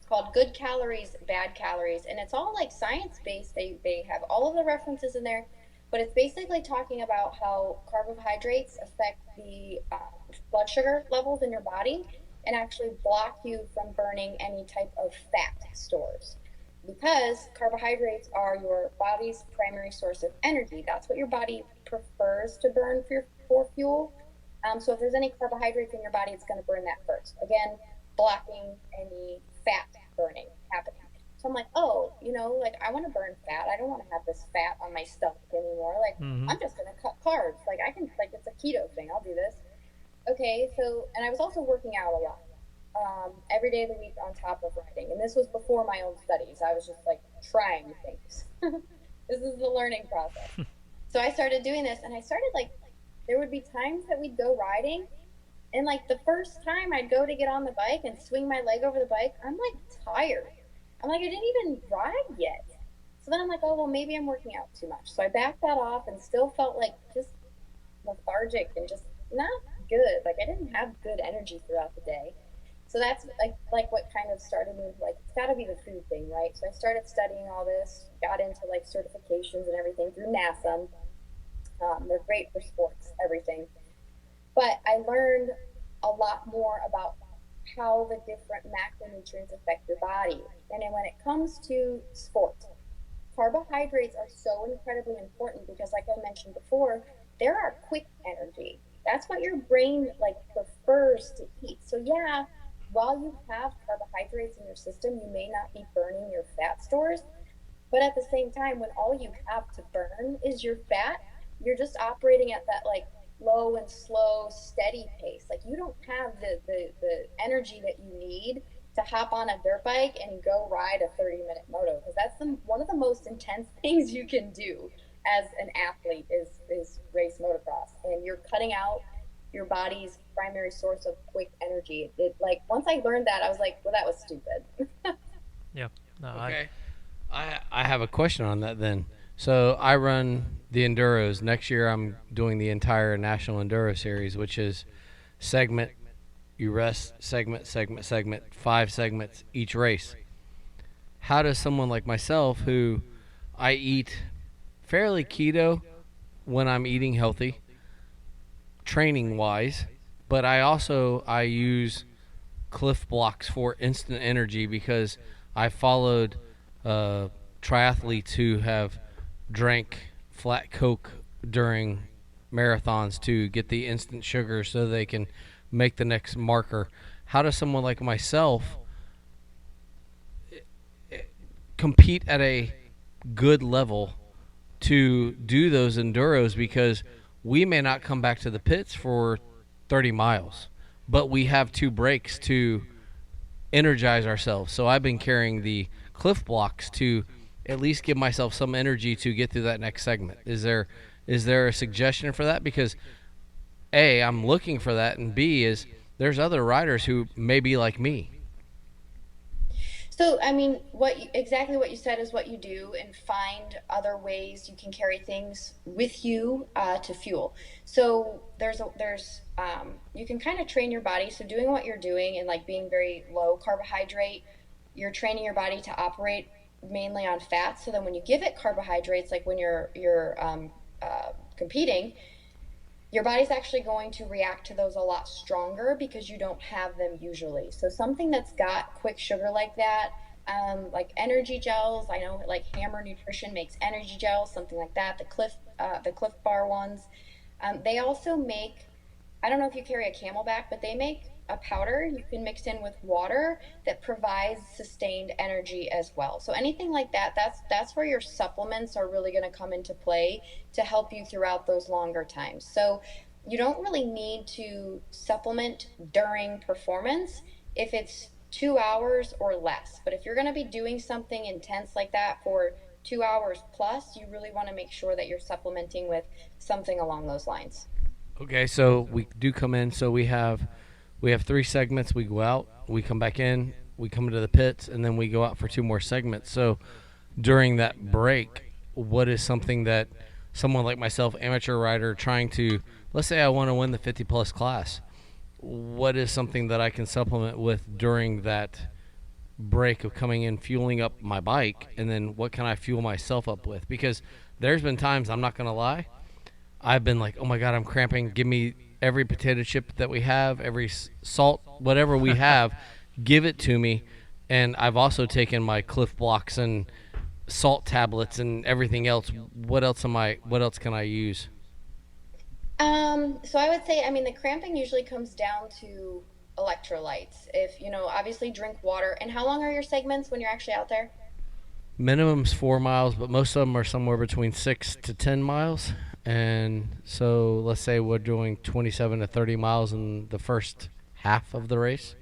called Good Calories, Bad Calories. And it's all science-based. They have all of the references in there. But it's basically talking about how carbohydrates affect the blood sugar levels in your body and actually block you from burning any type of fat stores. Because carbohydrates are your body's primary source of energy. That's what your body prefers to burn for fuel. So if there's any carbohydrates in your body, it's going to burn that first. Again, blocking any fat burning happening. So I'm like, oh, like I want to burn fat. I don't want to have this fat on my stomach anymore. Like, I'm just going to cut carbs. Like, it's a keto thing. I'll do this. Okay, so, and I was also working out a lot, every day of the week on top of riding. And this was before my own studies. I was just like trying things. This is the learning process. So I started doing this, and I started like, there would be times that we'd go riding, and like the first time I'd go to get on the bike and swing my leg over the bike, I'm like tired. I'm like, I didn't even ride yet. So then I'm like, oh, well, maybe I'm working out too much. So I backed that off and still felt like just lethargic and just not good. Like I didn't have good energy throughout the day. So that's like what kind of started me, like, it's got to be the food thing, right? So I started studying all this, got into like certifications and everything through NASA. They're great for sports, everything. But I learned a lot more about how the different macronutrients affect your body. And then when it comes to sport, carbohydrates are so incredibly important because, like I mentioned before, they're our quick energy. That's what your brain like prefers to eat. So yeah, while you have carbohydrates in your system, you may not be burning your fat stores, but at the same time, when all you have to burn is your fat, you're just operating at that like low and slow, steady pace. Like you don't have the energy that you need to hop on a dirt bike and go ride a 30-minute moto, because that's one of the most intense things you can do as an athlete is race motocross, and you're cutting out your body's primary source of quick energy. It like once I learned that, I was like, well, that was stupid. Yeah. No, Okay. I have a question on that then. So I run the Enduros. Next year I'm doing the entire National Enduro Series, which is segment, you rest, segment, 5 segments each race. How does someone like myself, who I eat fairly keto when I'm eating healthy, training wise, but I use Cliff Blocks for instant energy because I followed triathletes who have drank flat Coke during marathons to get the instant sugar so they can make the next marker. How does someone like myself compete at a good level to do those enduros? Because we may not come back to the pits for 30 miles, but we have 2 breaks to energize ourselves. So I've been carrying the Cliff Blocks to at least give myself some energy to get through that next segment. Is there a suggestion for that? Because A, I'm looking for that, and B is there's other riders who may be like me. So, I mean, exactly what you said is what you do, and find other ways you can carry things with you to fuel. So you can kind of train your body. So doing what you're doing and like being very low carbohydrate, you're training your body to operate mainly on fat. So then when you give it carbohydrates, like when you're competing, your body's actually going to react to those a lot stronger because you don't have them usually. So something that's got quick sugar like that, like energy gels, I know like Hammer Nutrition makes energy gels, something like that. The Cliff Bar ones. They also make, I don't know if you carry a Camelback, but they make a powder you can mix in with water that provides sustained energy as well. So anything like that, that's where your supplements are really going to come into play to help you throughout those longer times. So you don't really need to supplement during performance if it's 2 hours or less. But if you're going to be doing something intense like that for 2 hours plus, you really want to make sure that you're supplementing with something along those lines. Okay, so we do come in. So we have 3 segments. We go out, we come back in, we come into the pits, and then we go out for 2 more segments. So during that break, what is something that someone like myself, amateur rider, trying to, let's say I want to win the 50-plus class, what is something that I can supplement with during that break of coming in, fueling up my bike, and then what can I fuel myself up with? Because there's been times, I'm not gonna lie, I've been like, oh my god, I'm cramping. Give me every potato chip that we have, every salt, whatever we have, give it to me. And I've also taken my Cliff Blocks and salt tablets and everything else. What else can I use? So I would say, I mean, the cramping usually comes down to electrolytes. If, obviously drink water. And how long are your segments when you're actually out there? Minimum's 4 miles, but most of them are somewhere between 6 to 10 miles. And so let's say we're doing 27 to 30 miles in the first half of the race.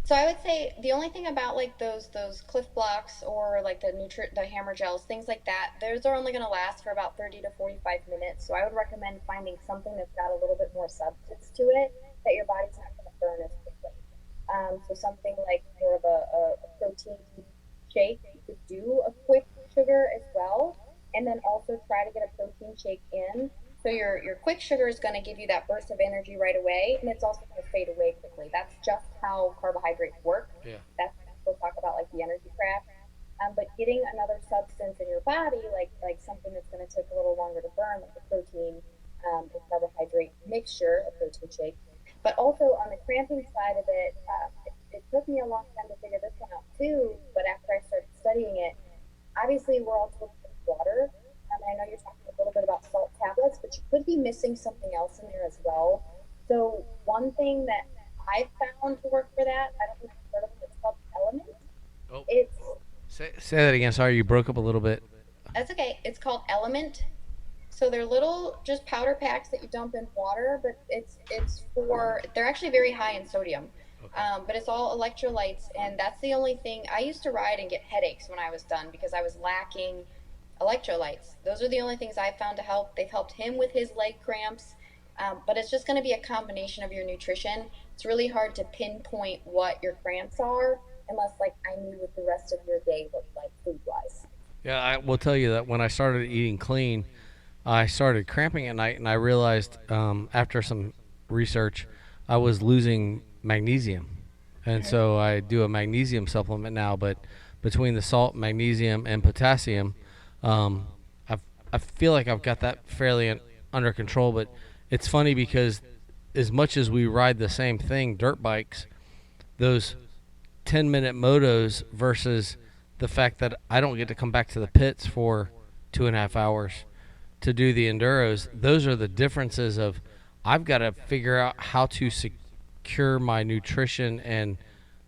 So I would say the only thing about like those Cliff Blocks or like the hammer gels, things like that, those are only going to last for about 30 to 45 minutes. So I would recommend finding something that's got a little bit more substance to it that your body's not going to burn as quickly. So something like more of a protein shake. You could do a quick sugar as well, and then also try to get a protein shake in. So your quick sugar is going to give you that burst of energy right away, and it's also going to fade away quickly. That's just how carbohydrates work. Yeah. That's we'll talk about like the energy crash. But getting another substance in your body, like something that's going to take a little longer to burn, like a protein and carbohydrate mixture, a protein shake. But also on the cramping side of it, it took me a long time to figure this one out too. But after I started studying it, obviously we're all told to drink water. I know you're talking a little bit about salt tablets, but you could be missing something else in there as well. So one thing that I found to work for that, I don't know if you've heard of it, it's called Element. Oh, It's say that again. Sorry, you broke up a little bit. That's okay. It's called Element. So they're little just powder packs that you dump in water, but they're actually very high in sodium. Okay. But it's all electrolytes, and that's the only thing. I used to ride and get headaches when I was done because I was lacking electrolytes. Those are the only things I've found to help. They've helped him with his leg cramps, but it's just going to be a combination of your nutrition. It's really hard to pinpoint what your cramps are unless, like, I knew what the rest of your day looked like food-wise. Yeah, I will tell you that when I started eating clean, I started cramping at night, and I realized after some research, I was losing magnesium. And so I do a magnesium supplement now, but between the salt, magnesium, and potassium, I feel like I've got that fairly under control. But it's funny because as much as we ride the same thing, dirt bikes, those 10-minute motos versus the fact that I don't get to come back to the pits for 2.5 hours to do the enduros, those are the differences of I've got to figure out how to secure my nutrition and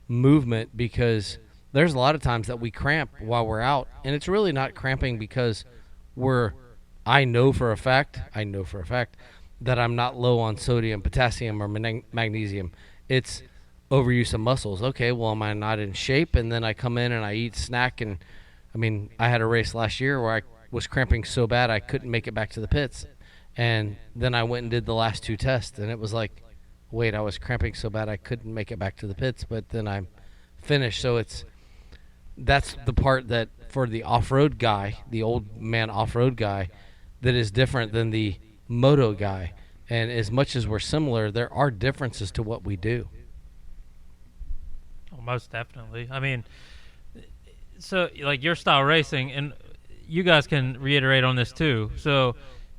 movement, because there's a lot of times that we cramp while we're out, and it's really not cramping because I know for a fact that I'm not low on sodium, potassium, or magnesium. It's overuse of muscles. Okay, well, am I not in shape? And then I come in and I eat snack, and I mean, I had a race last year where I was cramping so bad I couldn't make it back to the pits, and then I went and did the last 2 tests, and it was like, wait, I was cramping so bad I couldn't make it back to the pits, but then I'm finished. So that's the part that for the off-road guy, the old man off-road guy, that is different than the moto guy. And as much as we're similar, there are differences to what we do. Oh, most definitely. I mean, so like your style racing, and you guys can reiterate on this too. So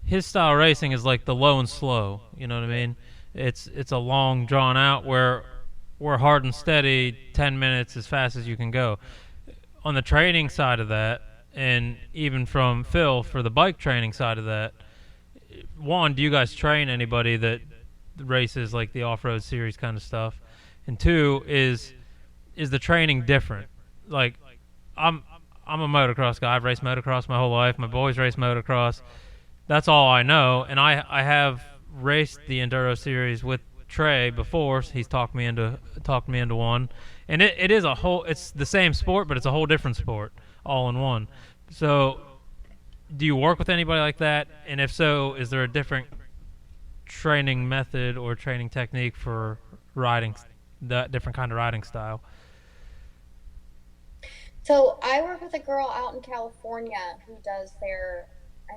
his style racing is like the low and slow. You know what I mean? It's a long drawn out where we're hard and steady, 10 minutes as fast as you can go. On the training side of that, and even from Phil for the bike training side of that, one, do you guys train anybody that races like the off-road series kind of stuff? And two, is the training different? Like, I'm a motocross guy. I've raced motocross my whole life. My boys race motocross. That's all I know. And I have raced the enduro series with Trey before. He's talked me into one. And it is it's the same sport, but it's a whole different sport all in one. So do you work with anybody like that? And if so, is there a different training method or training technique for riding, that different kind of riding style? So I work with a girl out in California who does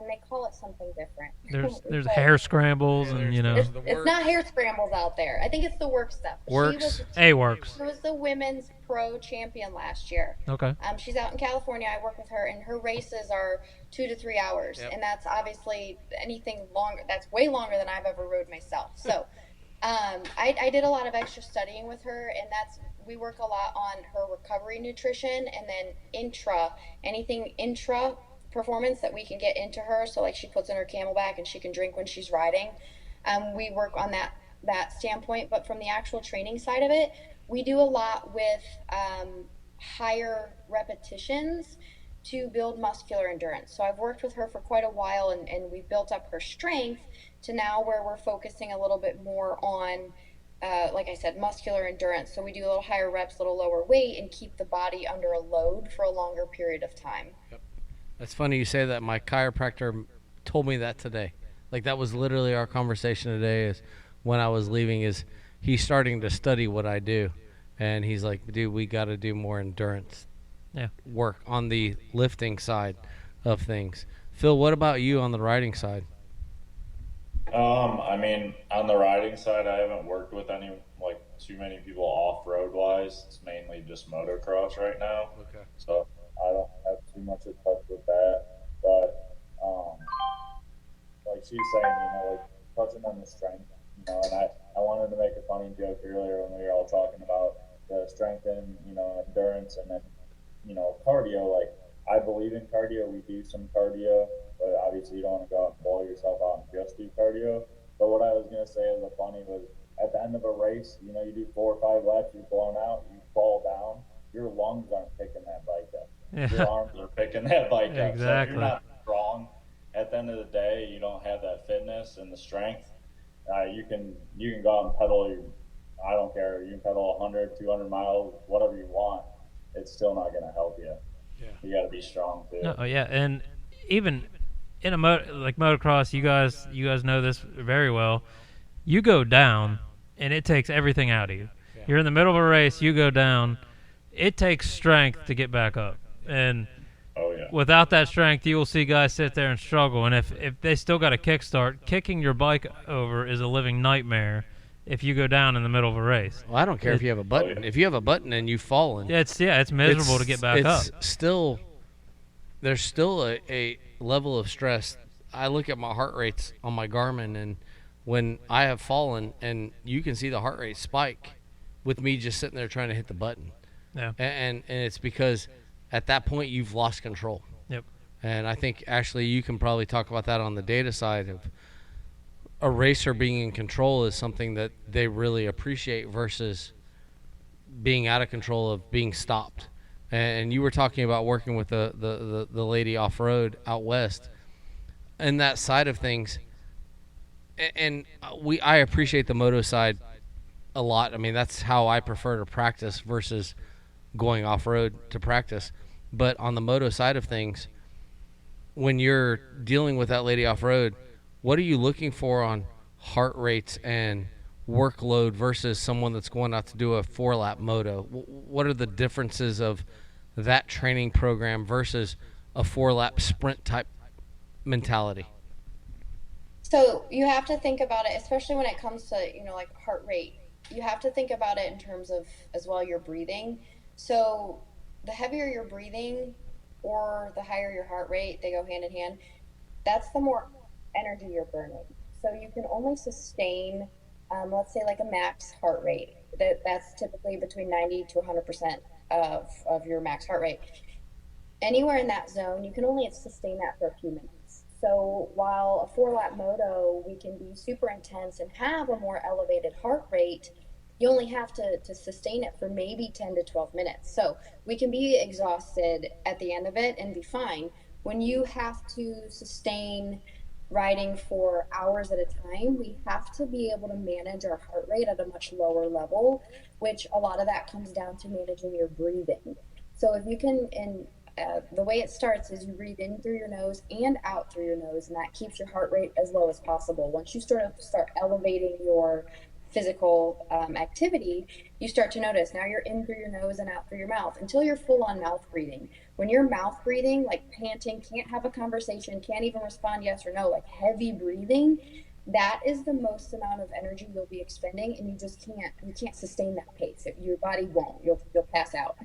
and they call it something different. There's But hair scrambles Yeah, and there's it's, the it's not works. hair scrambles out there. I think it's the work stuff. Works. A-Works. She was the women's pro champion last year. Okay. She's out in California. I work with her, and her races are 2 to 3 hours, Yep. and that's obviously anything longer. That's way longer than I've ever rode myself. So, I did a lot of extra studying with her, and we work a lot on her recovery nutrition, and then anything intra performance that we can get into her. So, like, she puts in her Camelback and she can drink when she's riding. We work on that standpoint, but from the actual training side of it, we do a lot with higher repetitions to build muscular endurance. So I've worked with her for quite a while, and we've built up her strength to now where we're focusing a little bit more on, like I said, muscular endurance. So we do a little higher reps, a little lower weight, and keep the body under a load for a longer period of time. That's funny you say that. My chiropractor told me that today. Like, that was literally our conversation today. Is when I was leaving, is he's starting to study what I do, and he's like, dude, we got to do more endurance work on the lifting side of things. Phil, what about you on the riding side? I mean, on the riding side, I haven't worked with any like too many people off road wise. It's mainly just motocross right now, Okay. so I don't have too much of touch with that. But like she's saying, like touching on the strength, and I wanted to make a funny joke earlier when we were all talking about the strength and endurance, and then cardio. Like, I believe in cardio. We do some cardio, but obviously you don't want to go out and blow yourself out and just do cardio. But what I was gonna say as a funny was, at the end of a race, you do 4 or 5 laps, you're blown out, you fall down, your lungs aren't picking that bike up. Your arms are picking that bike up. Exactly. So if you're not strong, at the end of the day, you don't have that fitness and the strength. You can go out and pedal. I don't care. You can pedal 100, 200 miles, whatever you want. It's still not going to help you. Yeah. You got to be strong too. No, yeah, and even in a like motocross, you guys know this very well. You go down, and it takes everything out of you. Yeah. You're in the middle of a race, you go down. It takes strength to get back up, and Oh yeah. without that strength, you will see guys sit there and struggle. And if they still got a kickstart, kicking your bike over is a living nightmare if you go down in the middle of a race. Well, I don't care if you have a button. If you have a button and you've fallen, Yeah, it's miserable to get back up. There's still a level of stress. I look at my heart rates on my Garmin, and when I have fallen, and you can see the heart rate spike with me just sitting there trying to hit the button. Yeah. And it's because at that point you've lost control. Yep. And I think, Ashlee, you can probably talk about that on the data side of a racer being in control is something that they really appreciate versus being out of control of being stopped. And you were talking about working with the lady off-road out west and that side of things. And I appreciate the moto side a lot. I mean, that's how I prefer to practice versus going off-road to practice. But on the moto side of things, when you're dealing with that lady off-road, what are you looking for on heart rates and workload versus someone that's going out to do a 4-lap moto? What are the differences of that training program versus a 4-lap sprint type mentality? So you have to think about it, especially when it comes to, like heart rate. You have to think about it in terms of, as well, your breathing. So the heavier your breathing or the higher your heart rate, they go hand in hand. That's the more energy you're burning. So you can only sustain, let's say, like a max heart rate. That's typically between 90 to 100% of your max heart rate. Anywhere in that zone, you can only sustain that for a few minutes. So while a 4-lap moto, we can be super intense and have a more elevated heart rate, you only have to sustain it for maybe 10 to 12 minutes. So we can be exhausted at the end of it and be fine. When you have to sustain riding for hours at a time, we have to be able to manage our heart rate at a much lower level, which a lot of that comes down to managing your breathing. So if you can, and the way it starts is you breathe in through your nose and out through your nose, and that keeps your heart rate as low as possible. Once you start elevating your physical activity, you start to notice now you're in through your nose and out through your mouth until you're full on mouth breathing. When you're mouth breathing, like panting, can't have a conversation, can't even respond yes or no, like heavy breathing, that is the most amount of energy you'll be expending, and you can't sustain that pace. Your body won't. You'll pass out.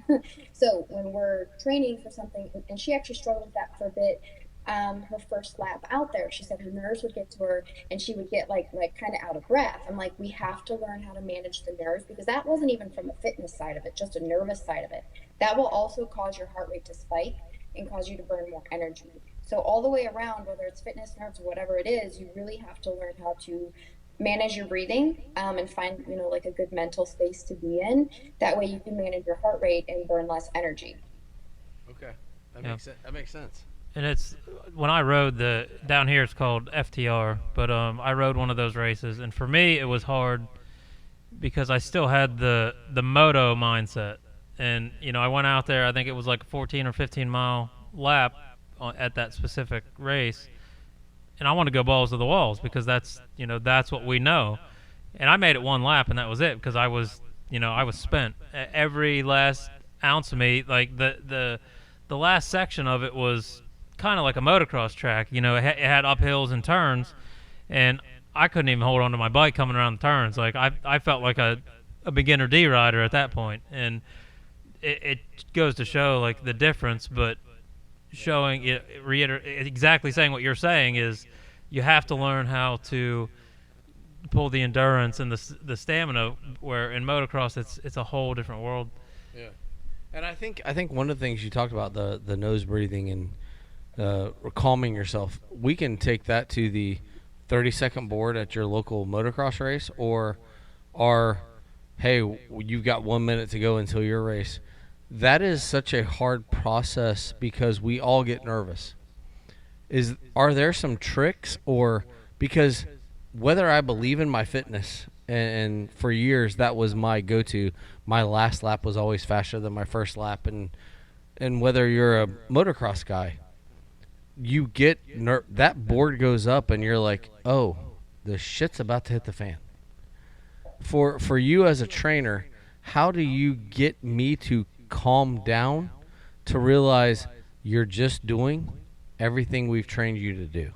So when we're training for something, and she actually struggled with that for a bit. Her first lap out there, she said her nerves would get to her, and she would get like kind of out of breath. I'm like, we have to learn how to manage the nerves, because that wasn't even from a fitness side of it, just a nervous side of it. That will also cause your heart rate to spike and cause you to burn more energy. So all the way around, whether it's fitness, nerves, whatever it is, you really have to learn how to manage your breathing, and find, like a good mental space to be in. That way you can manage your heart rate and burn less energy. Okay, that makes sense. And it's when I rode down here, it's called FTR, but I rode one of those races, and for me it was hard because I still had the moto mindset, and I went out there. I think it was like a 14 or 15 mile lap at that specific race, and I want to go balls to the walls because that's what we know, and I made it one lap and that was it because I was spent. Every last ounce of me, like the last section of it was kind of like a motocross track. It had uphills and turns, and I couldn't even hold on to my bike coming around the turns. Like I felt like a beginner D rider at that point, and it goes to show like the difference. But showing it, exactly saying what you're saying is you have to learn how to pull the endurance and the stamina. Where in motocross, it's a whole different world. Yeah, and I think one of the things you talked about, the nose breathing and calming yourself, we can take that to the 30-second board at your local motocross race, or hey, you've got 1 minute to go until your race. That is such a hard process because we all get nervous. Are there some tricks, or because whether I believe in my fitness, and for years that was my go-to, my last lap was always faster than my first lap, and whether you're a motocross guy, you get that board goes up and you're like, oh, the shit's about to hit the fan. For you as a trainer, how do you get me to calm down to realize you're just doing everything we've trained you to do?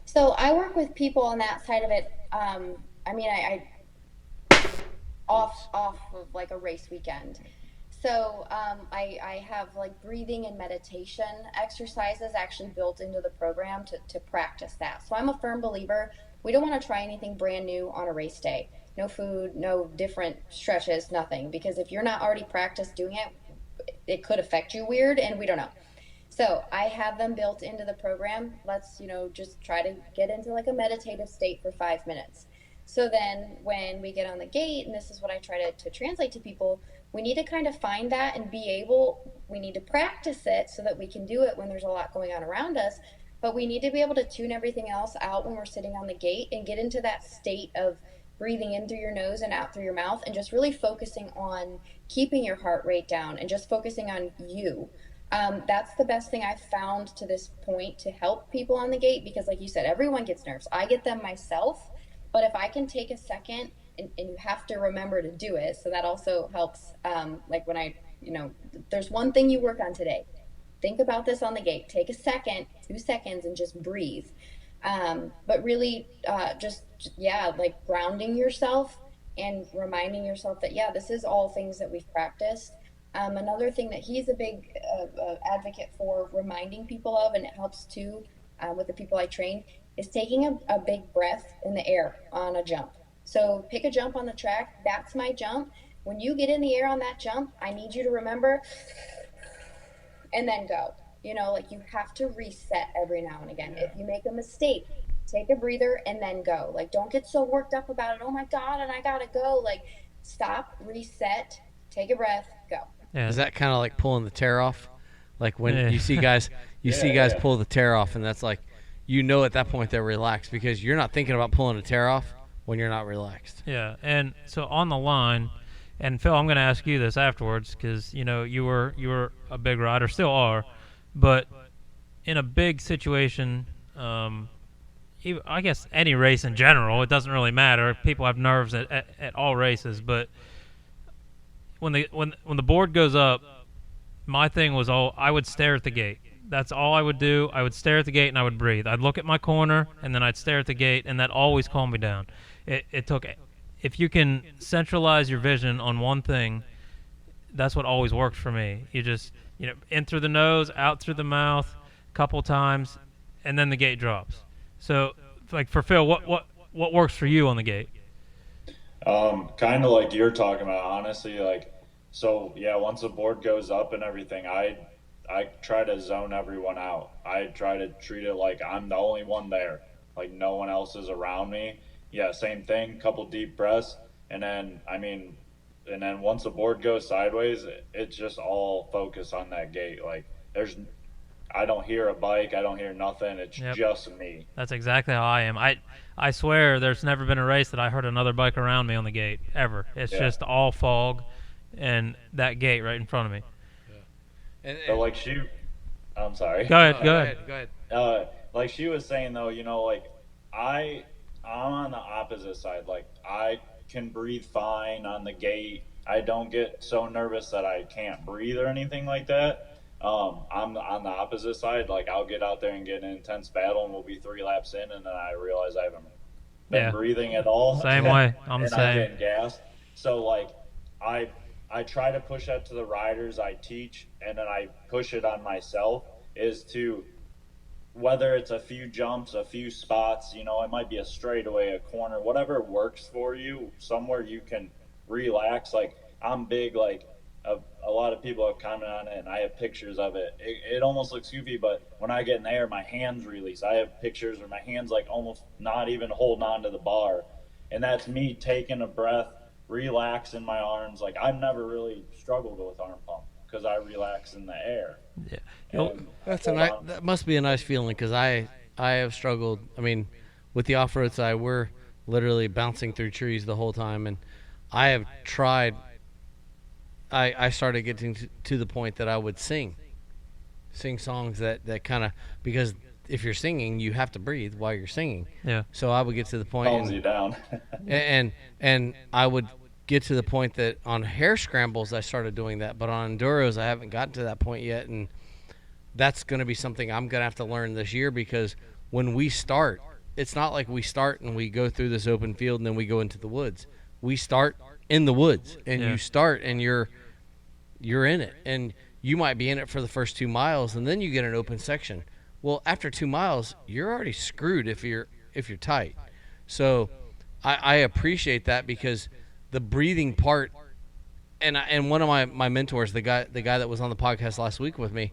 So I work with people on that side of it. I off of like a race weekend. So I have like breathing and meditation exercises actually built into the program to practice that. So I'm a firm believer, we don't want to try anything brand new on a race day. No food, no different stretches, nothing. Because if you're not already practiced doing it, it could affect you weird, and we don't know. So I have them built into the program. Let's, just try to get into like a meditative state for 5 minutes. So then when we get on the gate, and this is what I try to translate to people, we need to kind of find that and we need to practice it so that we can do it when there's a lot going on around us. But we need to be able to tune everything else out when we're sitting on the gate and get into that state of breathing in through your nose and out through your mouth, and just really focusing on keeping your heart rate down and just focusing on you. That's the best thing I've found to this point to help people on the gate, because like you said, everyone gets nerves. I get them myself, but if I can take a second, and you have to remember to do it, so that also helps. Like when there's one thing you work on today. Think about this on the gate. Take a second, 2 seconds, and just breathe. But really like grounding yourself and reminding yourself that, this is all things that we've practiced. Another thing that he's a big advocate for reminding people of, and it helps too with the people I train, is taking a big breath in the air on a jump. So pick a jump on the track. That's my jump. When you get in the air on that jump, I need you to remember and then go. Like you have to reset every now and again. If you make a mistake, take a breather and then go. Like don't get so worked up about it. Oh my God, and I gotta go. Like stop, reset, take a breath, go. Yeah. Is that kind of like pulling the tear off? Like when you see guys, pull the tear off, and that's like, at that point they're relaxed, because you're not thinking about pulling a tear off when you're not relaxed. Yeah, and so on the line, and Phil, I'm going to ask you this afterwards, because you were a big rider, still are, but in a big situation, I guess any race in general, it doesn't really matter. People have nerves at all races, but when the board goes up, my thing was I would stare at the gate. That's all I would do. I would stare at the gate and I would breathe. I'd look at my corner and then I'd stare at the gate, and that always calmed me down. It took, if you can centralize your vision on one thing, that's what always worked for me. You just, in through the nose, out through the mouth, couple times, and then the gate drops. So, like for Phil, what works for you on the gate? Kind of like you're talking about, honestly. Like, so yeah, once the board goes up and everything, I try to zone everyone out. I try to treat it like I'm the only one there, like no one else is around me. Yeah, same thing. Couple deep breaths, and then once the board goes sideways, it's just all focus on that gate. Like I don't hear a bike, I don't hear nothing. It's just me. That's exactly how I am. I swear there's never been a race that I heard another bike around me on the gate, ever. It's just all fog and that gate right in front of me. Yeah. So like I'm sorry. Go ahead. Like she was saying though, like I'm on the opposite side. Like I can breathe fine on the gate. I don't get so nervous that I can't breathe or anything like that. I'm on the opposite side. Like I'll get out there and get an intense battle, and we'll be 3 laps in, and then I realize I haven't been breathing at all. Same way. I'm the same. I'm getting gassed. So like I try to push that to the riders I teach, and then I push it on myself, is to, whether it's a few jumps, a few spots, it might be a straightaway, a corner, whatever works for you, somewhere you can relax. Like I'm big, like a lot of people have commented on it, and I have pictures of it. It almost looks goofy, but when I get in the air, my hands release. I have pictures where my hands like almost not even holding on to the bar, and that's me taking a breath, relaxing my arms. Like I've never really struggled with arm pump because I relax in the air. Yeah, that must be a nice feeling, because I have struggled. I mean, with the off-road side, we're literally bouncing through trees the whole time, and I have tried. I started getting to the point that I would sing songs that kind of, because if you're singing, you have to breathe while you're singing. Yeah. So I would get to the point, calms you down. and I would get to the point that on hare scrambles I started doing that, but on enduros I haven't gotten to that point yet, and that's going to be something I'm going to have to learn this year, because when we start, it's not like we start and we go through this open field and then we go into the woods. We start in the woods, and you start and you're in it, and you might be in it for the first 2 miles, and then you get an open section. Well, after 2 miles, you're already screwed if you're tight. So I appreciate that, because the breathing part, and one of my mentors, the guy that was on the podcast last week with me,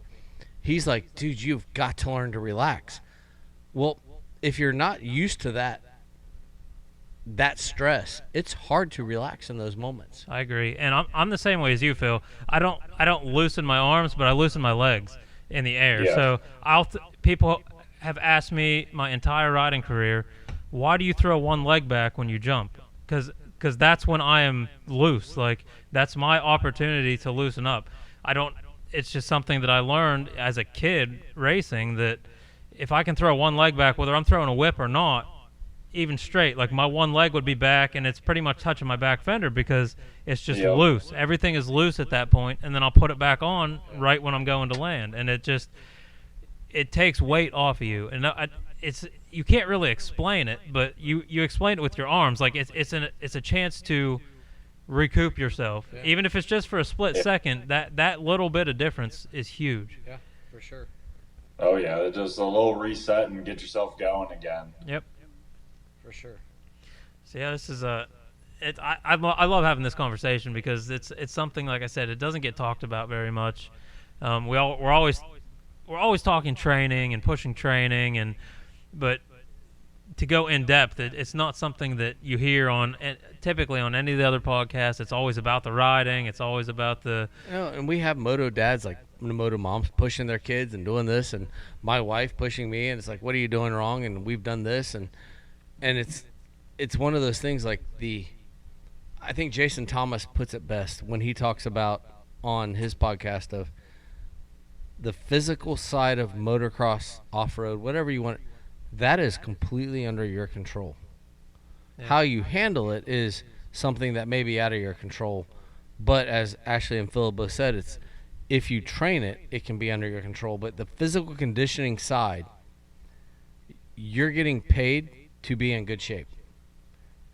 he's like, dude, you've got to learn to relax. Well, if you're not used to that stress, it's hard to relax in those moments. I agree, and I'm the same way as you, Phil. I don't loosen my arms, but I loosen my legs in the air. Yeah. So people have asked me my entire riding career, why do you throw one leg back when you jump? Because that's when I am loose. Like that's my opportunity to loosen up. It's just something that I learned as a kid racing, that if I can throw one leg back, whether I'm throwing a whip or not, even straight, like my one leg would be back, and it's pretty much touching my back fender because it's just loose. Everything is loose at that point, and then I'll put it back on right when I'm going to land, and it takes weight off of you. And you can't really explain it, but you explain it with your arms. Like it's a chance to recoup yourself, even if it's just for a split second. That little bit of difference is huge. Yeah, for sure. Oh yeah, just a little reset and get yourself going again. Yep. For sure. So yeah, this is I love having this conversation, because it's something, like I said, it doesn't get talked about very much. We're always talking training and pushing training, but to go in depth, it's not something that you hear typically on any of the other podcasts. It's always about the riding. It's always about the. And we have moto dads, like moto moms, pushing their kids and doing this, and my wife pushing me, and it's like, what are you doing wrong? And we've done this, and it's one of those things, like I think Jason Thomas puts it best when he talks about on his podcast of the physical side of motocross, off-road, whatever you want. that is completely under your control. Yeah. How you handle it is something that may be out of your control. But as Ashlee and Phil both said, it's if you train it, it can be under your control. But the physical conditioning side, you're getting paid to be in good shape.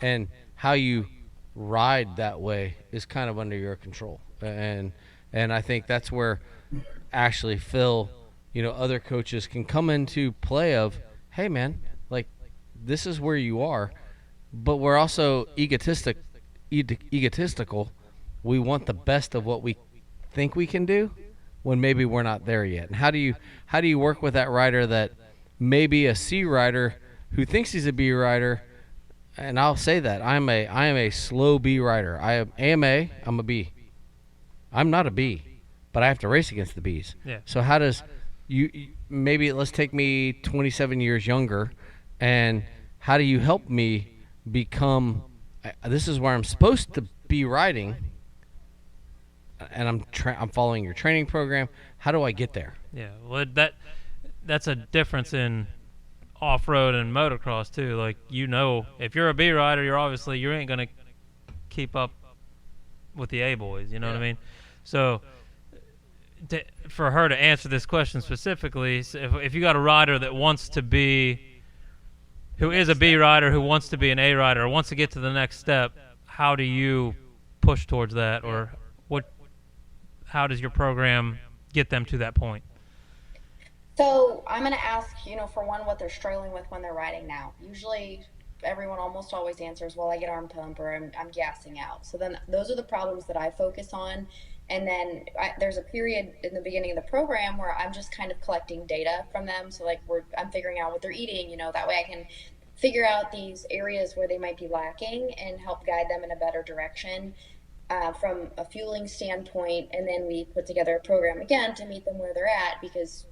And how you ride that way is kind of under your control. And I think that's where Ashlee, Phil, other coaches can come into play of, hey man, like this is where you are, but we're also egotistical. We want the best of what we think we can do when maybe we're not there yet. And how do you work with that rider that may be a C rider who thinks he's a B rider? And I'll say that I am a slow B rider. I am AMA. I'm a B. I'm not a B, but I have to race against the Bs. Yeah. So how does maybe let's take me 27 years younger, and how do you help me become? This is where I'm supposed to be riding, and I'm following your training program. How do I get there? Yeah, well, that's a difference in off-road and motocross too. Like, if you're a B rider, you ain't gonna keep up with the A boys. You know what I mean? So, for her to answer this question specifically, if you got a rider that wants to be, who is a B rider, who wants to be an A rider, or wants to get to the next step, how do you push towards that, or how does your program get them to that point? So I'm going to ask, for one, what they're struggling with when they're riding now. Usually everyone almost always answers, well, I get arm pump or I'm gassing out. So then those are the problems that I focus on. And then there's a period in the beginning of the program where I'm just kind of collecting data from them. So like I'm figuring out what they're eating, that way I can figure out these areas where they might be lacking and help guide them in a better direction from a fueling standpoint. And then we put together a program again to meet them where they're at, because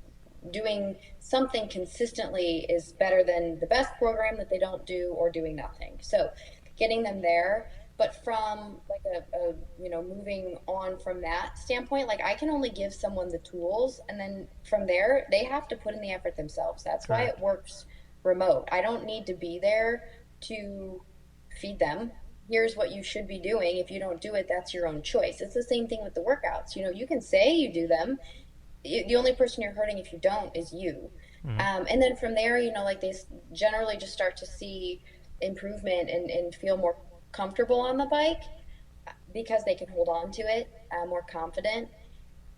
doing something consistently is better than the best program that they don't do or doing nothing. So getting them there. But from like a moving on from that standpoint, like I can only give someone the tools, and then from there they have to put in the effort themselves. That's why it works remote. I don't need to be there to feed them. Here's what you should be doing. If you don't do it, that's your own choice. It's the same thing with the workouts. You can say you do them. The only person you're hurting if you don't is you. Mm-hmm. And then from there, like they generally just start to see improvement and feel more comfortable on the bike because they can hold on to it, more confident.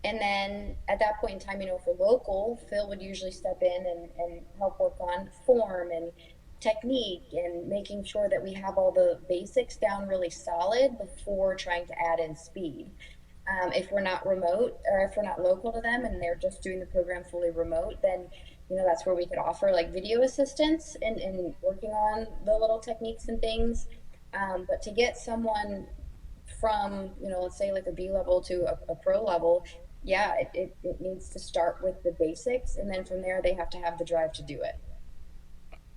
And then at that point in time, for local, Phil would usually step in and help work on form and technique and making sure that we have all the basics down really solid before trying to add in speed. If we're not remote, or if we're not local to them and they're just doing the program fully remote, then that's where we could offer like video assistance and working on the little techniques and things. But to get someone from let's say like a B level to a pro level, it needs to start with the basics, and then from there they have to have the drive to do it.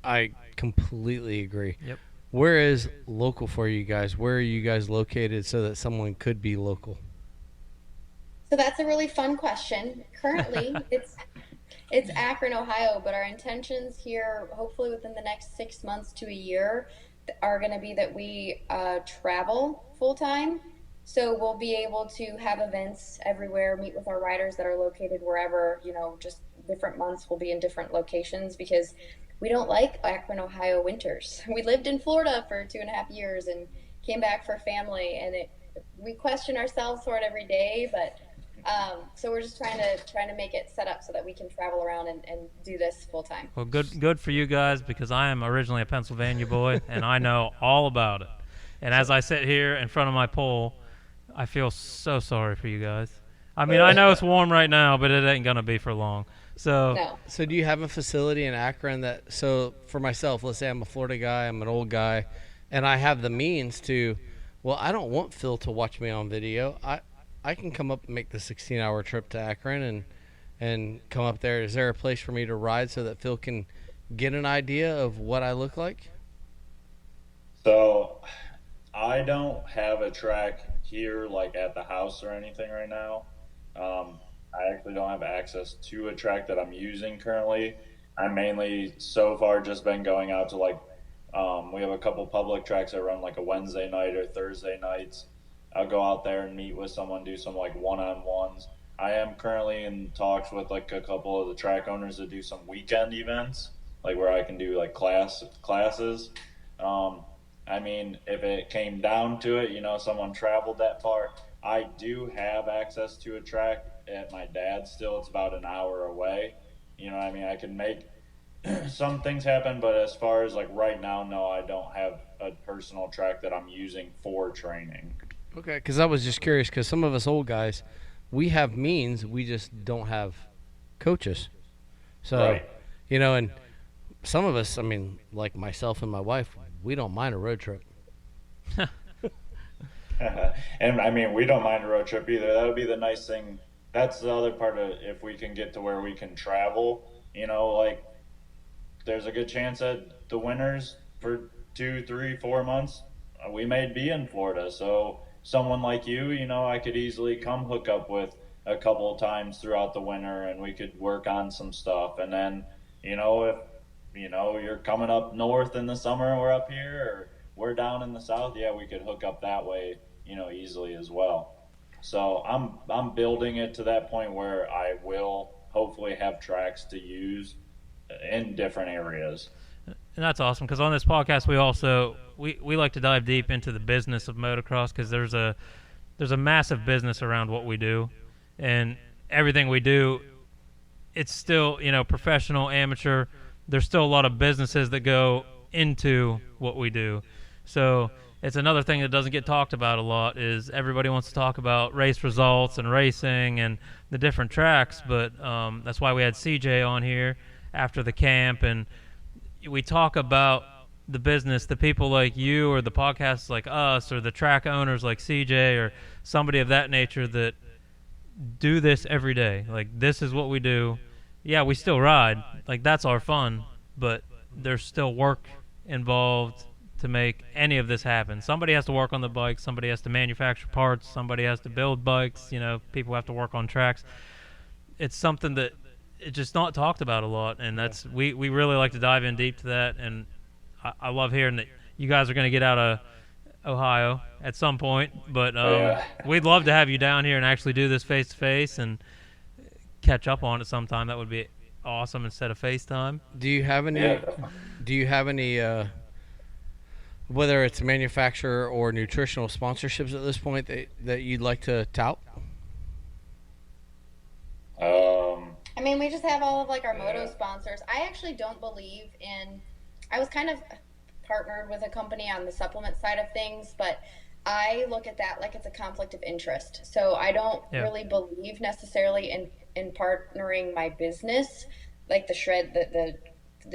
I completely agree. Yep. Where is local for you guys? Where are you guys located so that someone could be local? So that's a really fun question. Currently, it's Akron, Ohio, but our intentions here, hopefully within the next 6 months to a year, are going to be that we travel full time. So we'll be able to have events everywhere, meet with our riders that are located wherever, just different months will be in different locations, because we don't like Akron, Ohio winters. We lived in Florida for 2.5 years and came back for family, and we question ourselves for it every day, but so we're just trying to make it set up so that we can travel around and do this full time. Well, good for you guys, because I am originally a Pennsylvania boy and I know all about it. And as I sit here in front of my pole, I feel so sorry for you guys. I mean, I know it's warm right now, but it ain't gonna be for long. So, no. So do you have a facility in Akron that? So for myself, let's say I'm a Florida guy, I'm an old guy, and I have the means to. Well, I don't want Phil to watch me on video. I can come up and make the 16-hour trip to Akron and come up there. Is there a place for me to ride so that Phil can get an idea of what I look like? So I don't have a track here like at the house or anything right now. I actually don't have access to a track that I'm using currently. I mainly so far just been going out to like we have a couple public tracks that run like a Wednesday night or Thursday nights. I'll go out there and meet with someone, do some like one-on-ones. I am currently in talks with like a couple of the track owners to do some weekend events, like where I can do like classes. Um, I mean, if it came down to it, someone traveled that far, I do have access to a track at my dad's still. It's about an hour away. I mean, I can make some things happen, but as far as like right now, no, I don't have a personal track that I'm using for training. Okay, because I was just curious because some of us old guys, we have means, we just don't have coaches. So, Right. and some of us, I mean, like myself and my wife, we don't mind a road trip. And I mean, we don't mind a road trip either. That would be the nice thing. That's the other part of if we can get to where we can travel, like there's a good chance that the winters for 2, 3, 4 months, we may be in Florida. So someone like you, I could easily come hook up with a couple of times throughout the winter, and we could work on some stuff. And then, if you're coming up north in the summer, and we're up here, or we're down in the south, yeah, we could hook up that way, easily as well. So I'm building it to that point where I will hopefully have tracks to use in different areas. And that's awesome because on this podcast we like to dive deep into the business of motocross because there's a massive business around what we do, and everything we do, it's still professional, amateur. There's still a lot of businesses that go into what we do, so it's another thing that doesn't get talked about a lot is everybody wants to talk about race results and racing and the different tracks, but that's why we had CJ on here after the camp, and we talk about the business, the people like you or the podcasts like us or the track owners like CJ or somebody of that nature that do this every day. Like, this is what we do. Yeah, we still ride. Like, that's our fun, but there's still work involved to make any of this happen. Somebody has to work on the bike. Somebody has to manufacture parts. Somebody has to build bikes. People have to work on tracks. It's something that it's just not talked about a lot, and that's we really like to dive in deep to that, and I love hearing that you guys are going to get out of Ohio at some point, but Yeah. we'd love to have you down here and actually do this face to face and catch up on it sometime. That would be awesome instead of FaceTime. Do you have any? Yeah. Do you have any? Whether it's manufacturer or nutritional sponsorships at this point that you'd like to tout? I mean, we just have all of like our moto sponsors. I actually don't believe in. I was kind of partnered with a company on the supplement side of things, but I look at that like it's a conflict of interest. So I don't really believe necessarily in partnering my business, like the shred,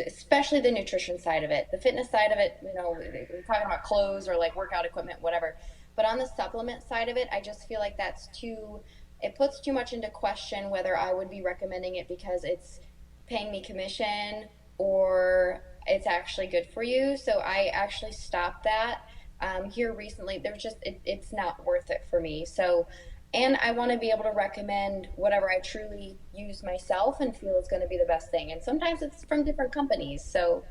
especially the nutrition side of it, the fitness side of it. We're talking about clothes or like workout equipment, whatever. But on the supplement side of it, I just feel like that's too. It puts too much into question whether I would be recommending it because it's paying me commission or it's actually good for you. So I actually stopped that here recently. It's not worth it for me. So, and I want to be able to recommend whatever I truly use myself and feel is going to be the best thing. And sometimes it's from different companies. So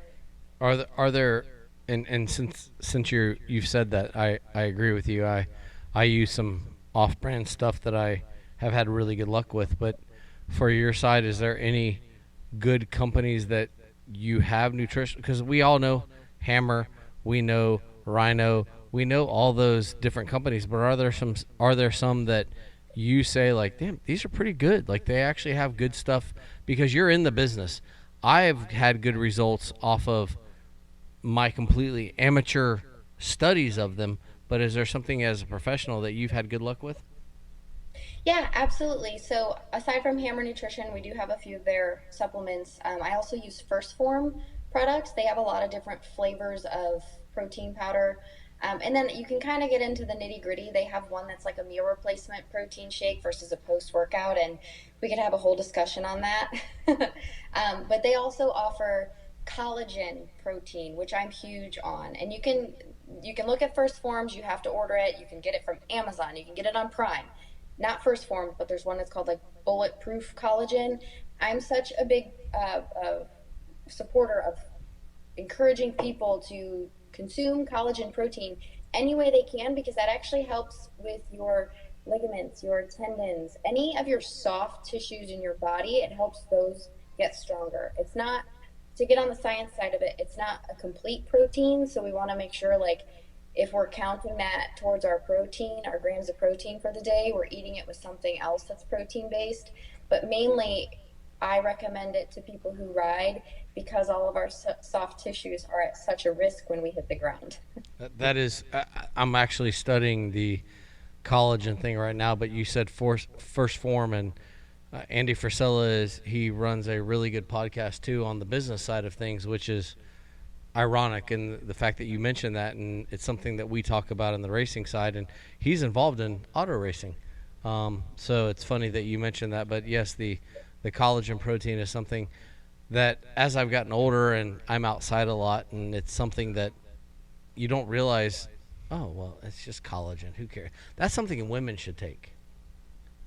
Are there and since you've said that, I agree with you. I use some off-brand stuff that I have had really good luck with, but for your side, is there any good companies that you have nutrition? Because we all know Hammer, we know Rhino, we know all those different companies, but are there some that you say like, damn, these are pretty good, like they actually have good stuff because you're in the business? I've had good results off of my completely amateur studies of them, but is there something as a professional that you've had good luck with? yeah, absolutely. So aside from Hammer Nutrition, we do have a few of their supplements. I also use First Form products. They have a lot of different flavors of protein powder. And then you can kind of get into the nitty gritty. They have one that's like a meal replacement protein shake versus a post workout, and we could have a whole discussion on that. But they also offer collagen protein, which I'm huge on. And you can look at First Forms. You have to order it. You can get it from Amazon. You can get it on Prime. Not First Forms, but there's one that's called like Bulletproof Collagen. I'm such a big supporter of encouraging people to consume collagen protein any way they can, because that actually helps with your ligaments, your tendons, any of your soft tissues in your body. It helps those get stronger. It's not, to get on the science side of it, it's not a complete protein. So we want to make sure, like, if we're counting that towards our protein, our grams of protein for the day, we're eating it with something else that's protein based. But mainly, I recommend it to people who ride, because all of our soft tissues are at such a risk when we hit the ground. That is, I'm actually studying the collagen thing right now, but you said first form, and Andy Frisella he runs a really good podcast too on the business side of things, which is ironic in the fact that you mentioned that, and it's something that we talk about on the racing side, and he's involved in auto racing. So it's funny that you mentioned that, but yes, the collagen protein is something that, as I've gotten older and I'm outside a lot, and it's something that you don't realize, oh, well, it's just collagen. Who cares? That's something women should take.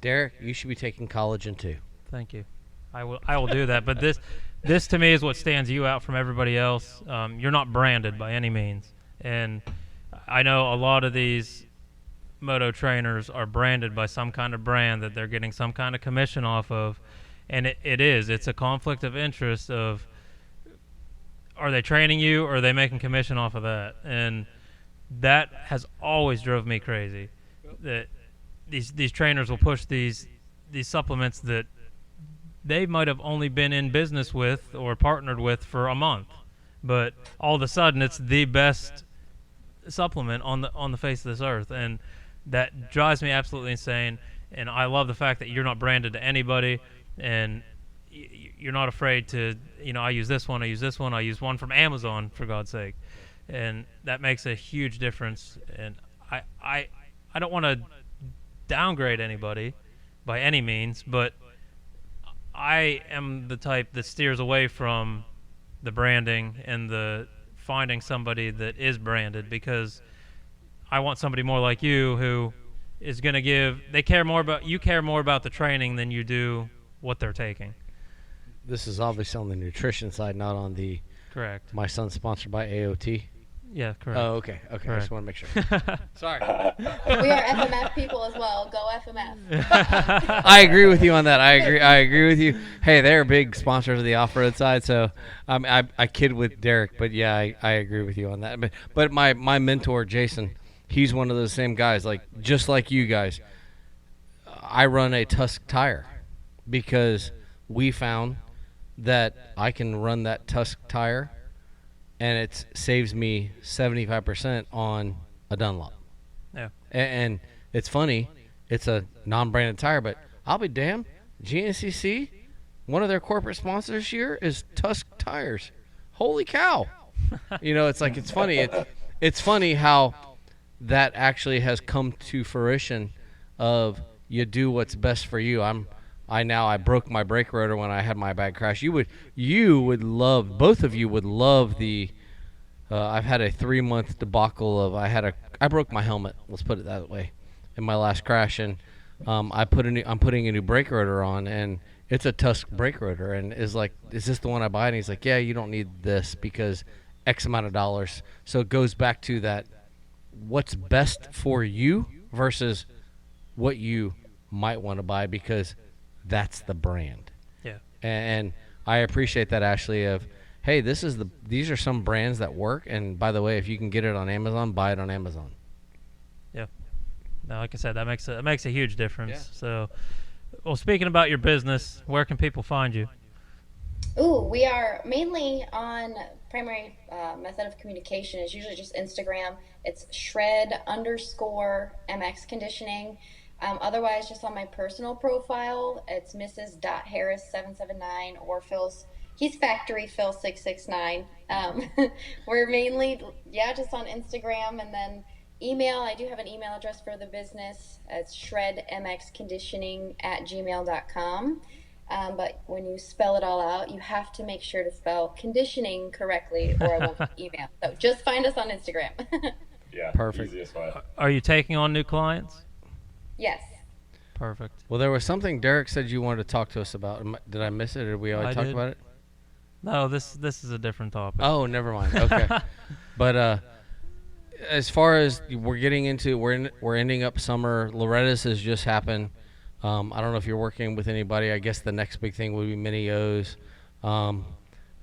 Derek, you should be taking collagen too. Thank you. I will do that. But this to me is what stands you out from everybody else. You're not branded by any means. And I know a lot of these moto trainers are branded by some kind of brand that they're getting some kind of commission off of. And it's a conflict of interest of, are they training you or are they making commission off of that? And that has always drove me crazy. That these trainers will push these supplements that they might have only been in business with or partnered with for a month, but all of a sudden it's the best supplement on the face of this earth, and that drives me absolutely insane. And I love the fact that you're not branded to anybody, and you're not afraid to, I use this one, I use one from Amazon, for God's sake. And that makes a huge difference. And I don't want to downgrade anybody by any means, but I am the type that steers away from the branding and the finding somebody that is branded, because I want somebody more like you who is going to give, you care more about the training than you do what they're taking. This is obviously on the nutrition side, not on the. Correct. My son's sponsored by AOT. Yeah, correct. Oh, okay. Correct. I just want to make sure. Sorry. We are FMF people as well. Go FMF. I agree with you on that. I agree with you. Hey, they're big sponsors of the off-road side, so I kid with Derek, but yeah, I agree with you on that. But my mentor, Jason, he's one of those same guys, just like you guys. I run a Tusk tire because we found that I can run that Tusk tire and it saves me 75% on a Dunlop. Yeah. And it's funny, it's a non-branded tire, but I'll be damned, GNCC, one of their corporate sponsors this year is Tusk tires. Holy cow. It's funny. It's funny how that actually has come to fruition of you do what's best for you. I broke my brake rotor when I had my bad crash. You would love, both of you would love the. I've had a 3-month debacle of I broke my helmet. Let's put it that way, in my last crash, and I'm putting a new brake rotor on, and it's a Tusk brake rotor, and is this the one I buy? And he's like, yeah, you don't need this because X amount of dollars. So it goes back to that, what's best for you versus what you might want to buy, because that's the brand. Yeah. And I appreciate that, Ashlee, of, hey, these are some brands that work, and by the way, if you can get it on Amazon, buy it on Amazon. Yeah. No, like I said, that makes a huge difference. Yeah. So, well, speaking about your business, where can people find you? Ooh, we are mainly on primary method of communication is usually just Instagram. It's shred_MX conditioning. Otherwise, just on my personal profile, it's Mrs.Harris779 or he's Factory Phil669. We're mainly, just on Instagram, and then email. I do have an email address for the business. It's shredmxconditioning@gmail.com. But when you spell it all out, you have to make sure to spell conditioning correctly, or I won't email. So just find us on Instagram. Yeah, Perfect. Easiest way. Are you taking on new clients? Yes. Perfect. Well, there was something Derek said you wanted to talk to us about. Did I miss it, or did we already talk about it? No, this is a different topic. Oh, never mind. Okay. But as far as we're getting into, we're ending up summer. Loretta's has just happened. I don't know if you're working with anybody. I guess the next big thing would be mini O's. Um,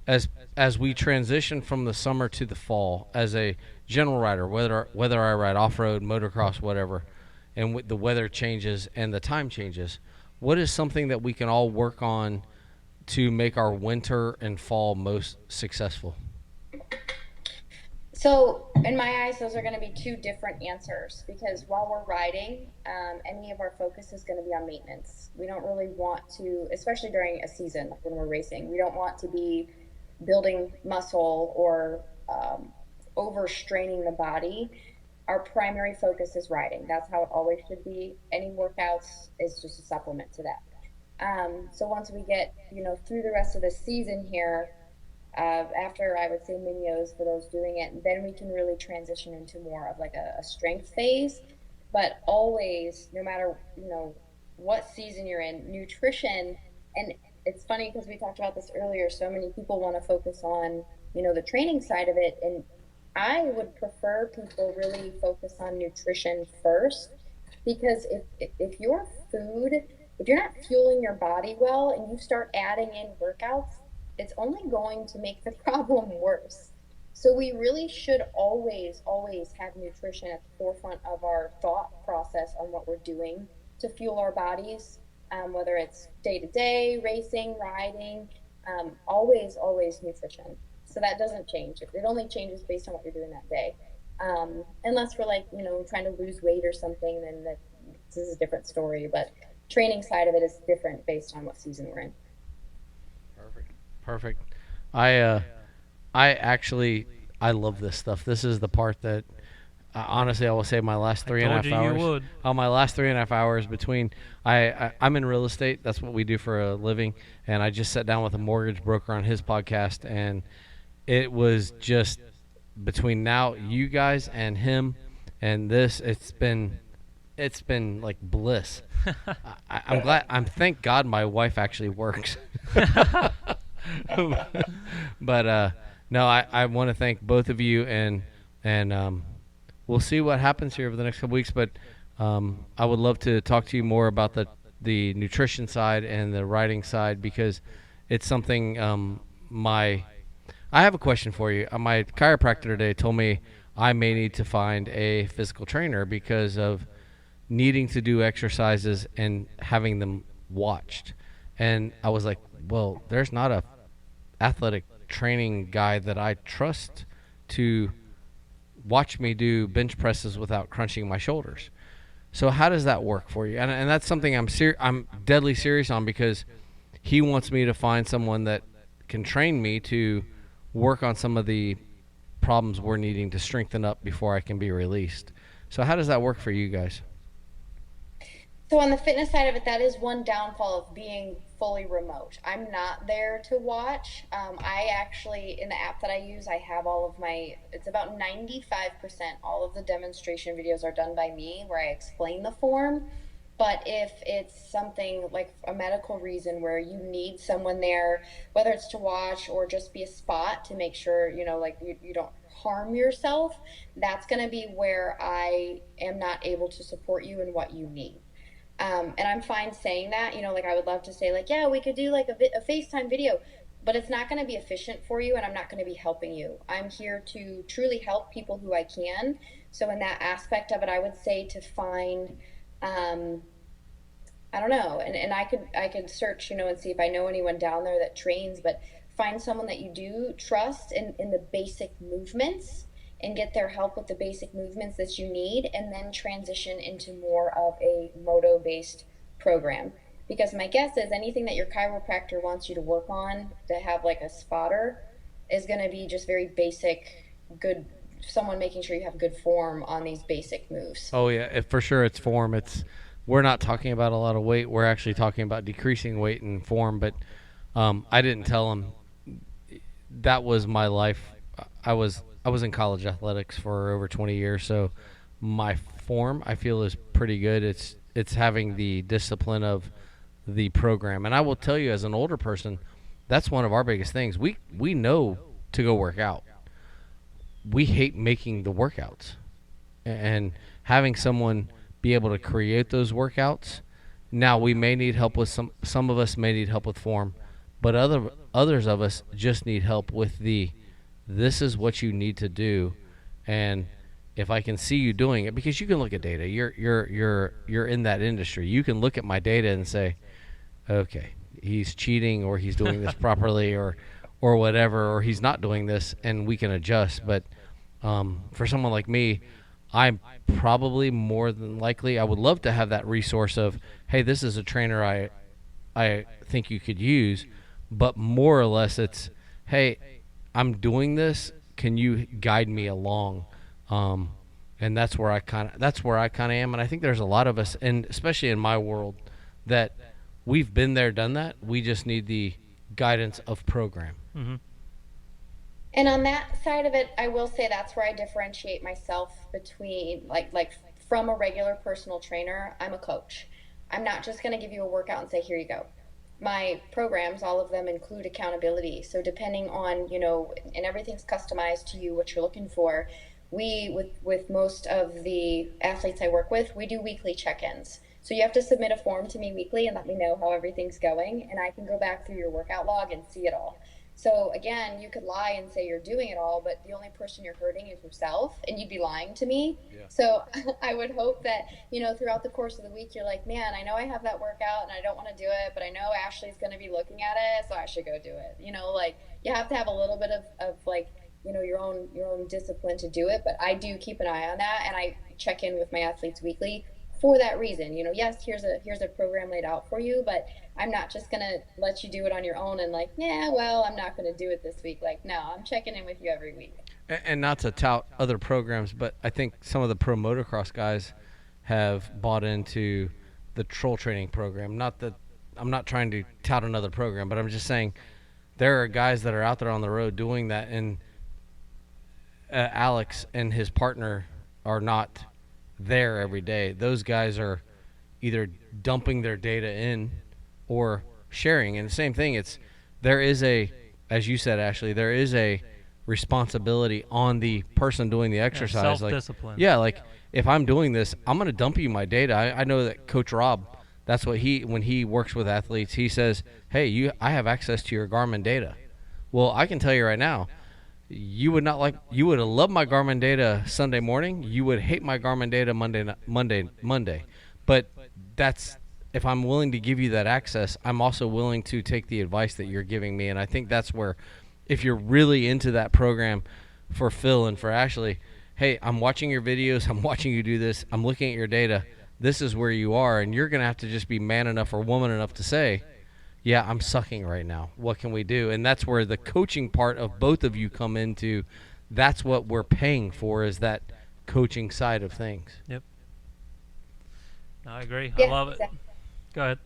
as we transition from the summer to the fall, as a general rider, whether I ride off road, motocross, whatever, and the weather changes and the time changes, what is something that we can all work on to make our winter and fall most successful? So, in my eyes, those are going to be two different answers because while we're riding, any of our focus is going to be on maintenance. We don't really want to, especially during a season like when we're racing, we don't want to be building muscle or overstraining the body. Our primary focus is riding. That's how it always should be. Any workouts is just a supplement to that. So once we get, through the rest of the season here, after I would say minios for those doing it, then we can really transition into more of like a strength phase. But always, no matter what season you're in, nutrition, and it's funny because we talked about this earlier. So many people want to focus on the training side of it, and I would prefer people really focus on nutrition first because if your food, if you're not fueling your body well and you start adding in workouts, it's only going to make the problem worse. So we really should always, always have nutrition at the forefront of our thought process on what we're doing to fuel our bodies, whether it's day to day, racing, riding, always, always nutrition. So that doesn't change. It only changes based on what you're doing that day. Unless we're like, trying to lose weight or something, then this is a different story. But training side of it is different based on what season we're in. Perfect. I actually love this stuff. This is the part that honestly I will say my last 3.5 hours. My last 3.5 hours between I'm in real estate. That's what we do for a living. And I just sat down with a mortgage broker on his podcast, and it was just between now you guys and him and this. It's been like bliss. I'm glad. Thank God my wife actually works. But no, I want to thank both of you, and we'll see what happens here over the next couple weeks. But I would love to talk to you more about the nutrition side and the riding side, because it's something I have a question for you. My chiropractor today told me I may need to find a physical trainer because of needing to do exercises and having them watched. And I was like, well, there's not a athletic training guy that I trust to watch me do bench presses without crunching my shoulders. So how does that work for you? And that's something I'm deadly serious on, because he wants me to find someone that can train me to work on some of the problems we're needing to strengthen up before I can be released. So how does that work for you guys? So on the fitness side of it, that is one downfall of being fully remote. I'm not there to watch. I actually, in the app that I use, I have all of it's about 95%, all of the demonstration videos are done by me where I explain the form. But if it's something like a medical reason where you need someone there, whether it's to watch or just be a spot to make sure, you don't harm yourself, that's going to be where I am not able to support you in what you need. And I'm fine saying that, I would love to say yeah, we could do like a FaceTime video, but it's not going to be efficient for you, and I'm not going to be helping you. I'm here to truly help people who I can. So in that aspect of it, I would say to find, I don't know, and I could search, and see if I know anyone down there that trains, but find someone that you do trust in the basic movements, and get their help with the basic movements that you need, and then transition into more of a moto-based program. Because my guess is anything that your chiropractor wants you to work on to have like a spotter is going to be just very basic, good, someone making sure you have good form on these basic moves. Oh yeah, for sure it's form. We're not talking about a lot of weight. We're actually talking about decreasing weight and form. But I didn't tell him that was my life. I was in college athletics for over 20 years, so my form I feel is pretty good. It's having the discipline of the program. And I will tell you, as an older person, that's one of our biggest things. We know to go work out. We hate making the workouts, and having someone be able to create those workouts. Now we may need help with some of us may need help with form, but others of us just need help with this is what you need to do. And if I can see you doing it, because you can look at data, you're in that industry, you can look at my data and say, okay, he's cheating, or he's doing this properly, or whatever, or he's not doing this, and we can adjust. But for someone like me, I'm probably more than likely, I would love to have that resource of, hey, this is a trainer I think you could use, but more or less it's, hey, I'm doing this, can you guide me along? And that's where I kind of am. And I think there's a lot of us, and especially in my world, that we've been there, done that. We just need the guidance of program. Mm-hmm. And on that side of it, I will say that's where I differentiate myself between like from a regular personal trainer. I'm a coach. I'm not just going to give you a workout and say, here you go. My programs, all of them include accountability. So depending on, and everything's customized to you, what you're looking for. With most of the athletes I work with, we do weekly check-ins. So you have to submit a form to me weekly and let me know how everything's going, and I can go back through your workout log and see it all. So again, you could lie and say you're doing it all, but the only person you're hurting is yourself, and you'd be lying to me. Yeah. So I would hope that, throughout the course of the week, you're like, man, I know I have that workout and I don't want to do it, but I know Ashlee's going to be looking at it, so I should go do it. You have to have a little bit of your own discipline to do it. But I do keep an eye on that, and I check in with my athletes weekly for that reason. Yes, here's a program laid out for you, but I'm not just gonna let you do it on your own and I'm not gonna do it this week. No, I'm checking in with you every week. And not to tout other programs, but I think some of the pro motocross guys have bought into the troll training program. Not that I'm not trying to tout another program, but I'm just saying there are guys that are out there on the road doing that, and Alex and his partner are not there every day. Those guys are either dumping their data in or sharing. And the same thing, there is as you said, Ashlee, there is a responsibility on the person doing the exercise. Self-discipline. If I'm doing this, I'm going to dump you my data. I know that Coach Rob, that's what when he works with athletes, he says, hey, I have access to your Garmin data. Well, I can tell you right now, you would have loved my Garmin data Sunday morning. You would hate my Garmin data Monday. But that's, if I'm willing to give you that access, I'm also willing to take the advice that you're giving me. And I think that's where, if you're really into that program for Phil and for Ashlee, hey, I'm watching your videos. I'm watching you do this. I'm looking at your data. This is where you are. And you're going to have to just be man enough or woman enough to say, yeah, I'm sucking right now. What can we do? And that's where the coaching part of both of you come into. That's what we're paying for, is that coaching side of things. Yep. I agree. Yeah, I love it. exactly. Go ahead.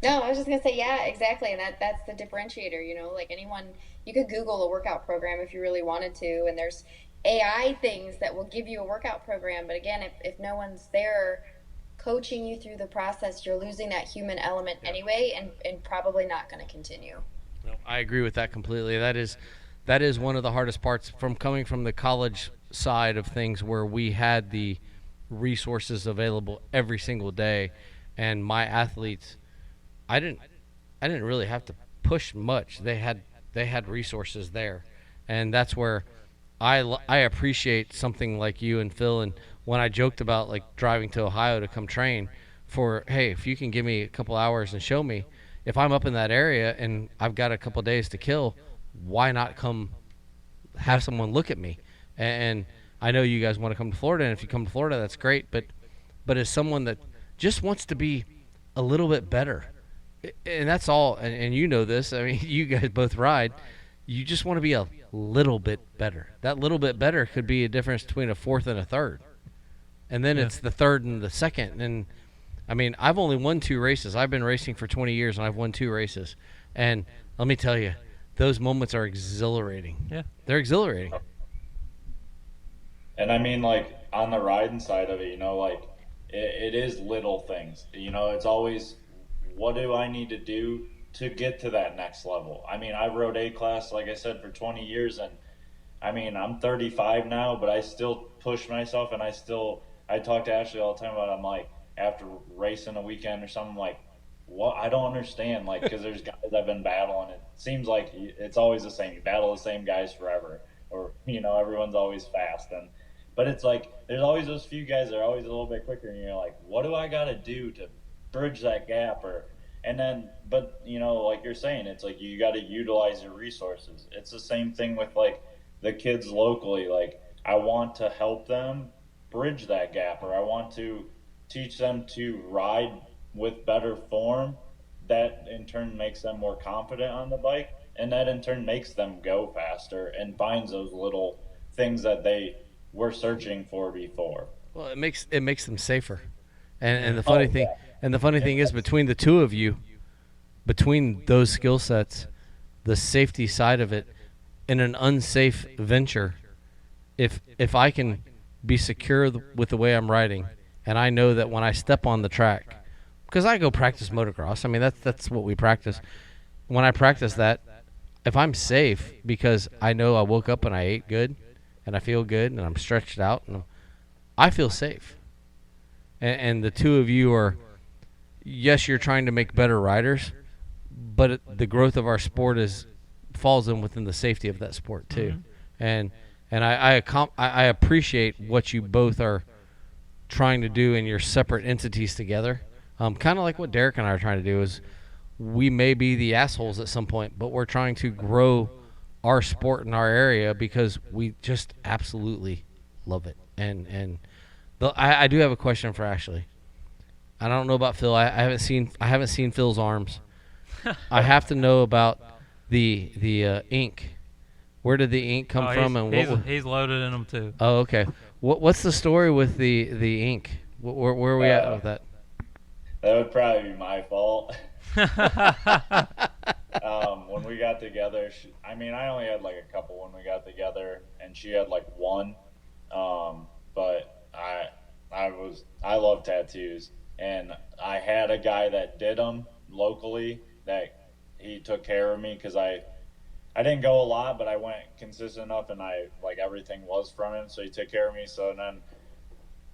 No, I was just going to say, yeah, exactly. And that's the differentiator, anyone, you could Google a workout program if you really wanted to. And there's AI things that will give you a workout program. But again, if no one's there coaching you through the process, you're losing that human element anyway, and probably not going to continue. No, I agree with that completely. That is one of the hardest parts from coming from the college side of things, where we had the resources available every single day, and my athletes, I didn't really have to push much. They had resources there, and that's where I appreciate something like you and Phil. And when I joked about driving to Ohio to come train, for, hey, if you can give me a couple hours and show me, if I'm up in that area and I've got a couple days to kill, why not come have someone look at me? And I know you guys want to come to Florida, and if you come to Florida, that's great. But as someone that just wants to be a little bit better, and that's all, and you know this, I mean, you guys both ride, you just want to be a little bit better. That little bit better could be a difference between a fourth and a third. And then it's the third and the second. And, I mean, I've only won 2 races. I've been racing for 20 years, and I've won 2 races. And let me tell you, those moments are exhilarating. Yeah. They're exhilarating. And I mean, on the riding side of it, it is little things. It's always, what do I need to do to get to that next level. I mean, I rode A class, like I said, for 20 years, and I mean, I'm 35 now, but I still push myself, and I talk to Ashlee all the time about it. I'm like, after racing a weekend or something, like, what? I don't understand, like, because there's guys I've been battling. It seems like it's always the same. You battle the same guys forever, or everyone's always fast, but it's like there's always those few guys that are always a little bit quicker, and you're like, what do I got to do to bridge that gap? But like you're saying, it's like you got to utilize your resources. It's the same thing with like the kids locally. Like, I want to help them bridge that gap, or I want to teach them to ride with better form. That in turn makes them more confident on the bike, and that in turn makes them go faster and finds those little things that they were searching for before. Well, it makes them safer. And the funny thing is, between the two of you, between those skill sets, the safety side of it, in an unsafe venture, if I can be secure with the way I'm riding, and I know that when I step on the track, because I go practice motocross, I mean that's what we practice. When I practice that, if I'm safe because I know I woke up and I ate good, and I feel good, and I'm stretched out, and I feel safe. And the two of you are, yes, you're trying to make better riders, but the growth of our sport falls in within the safety of that sport too. Mm-hmm. And I appreciate what you both are trying to do in your separate entities together. Kind of like what Derac and I are trying to do is, we may be the assholes at some point, but we're trying to grow our sport in our area because we just absolutely love it. And I do have a question for Ashlee. I don't know about Phil. I haven't seen Phil's arms. I have to know about the ink. Where did the ink come from? And he's loaded in them too. Oh, okay. What's the story with the ink? Where are we at with that? That would probably be my fault. When we got together, I only had like a couple when we got together, and she had like one. But I love tattoos, and I had a guy that did them locally that he took care of me because I didn't go a lot, but I went consistent enough, and everything was from him, so he took care of me. So then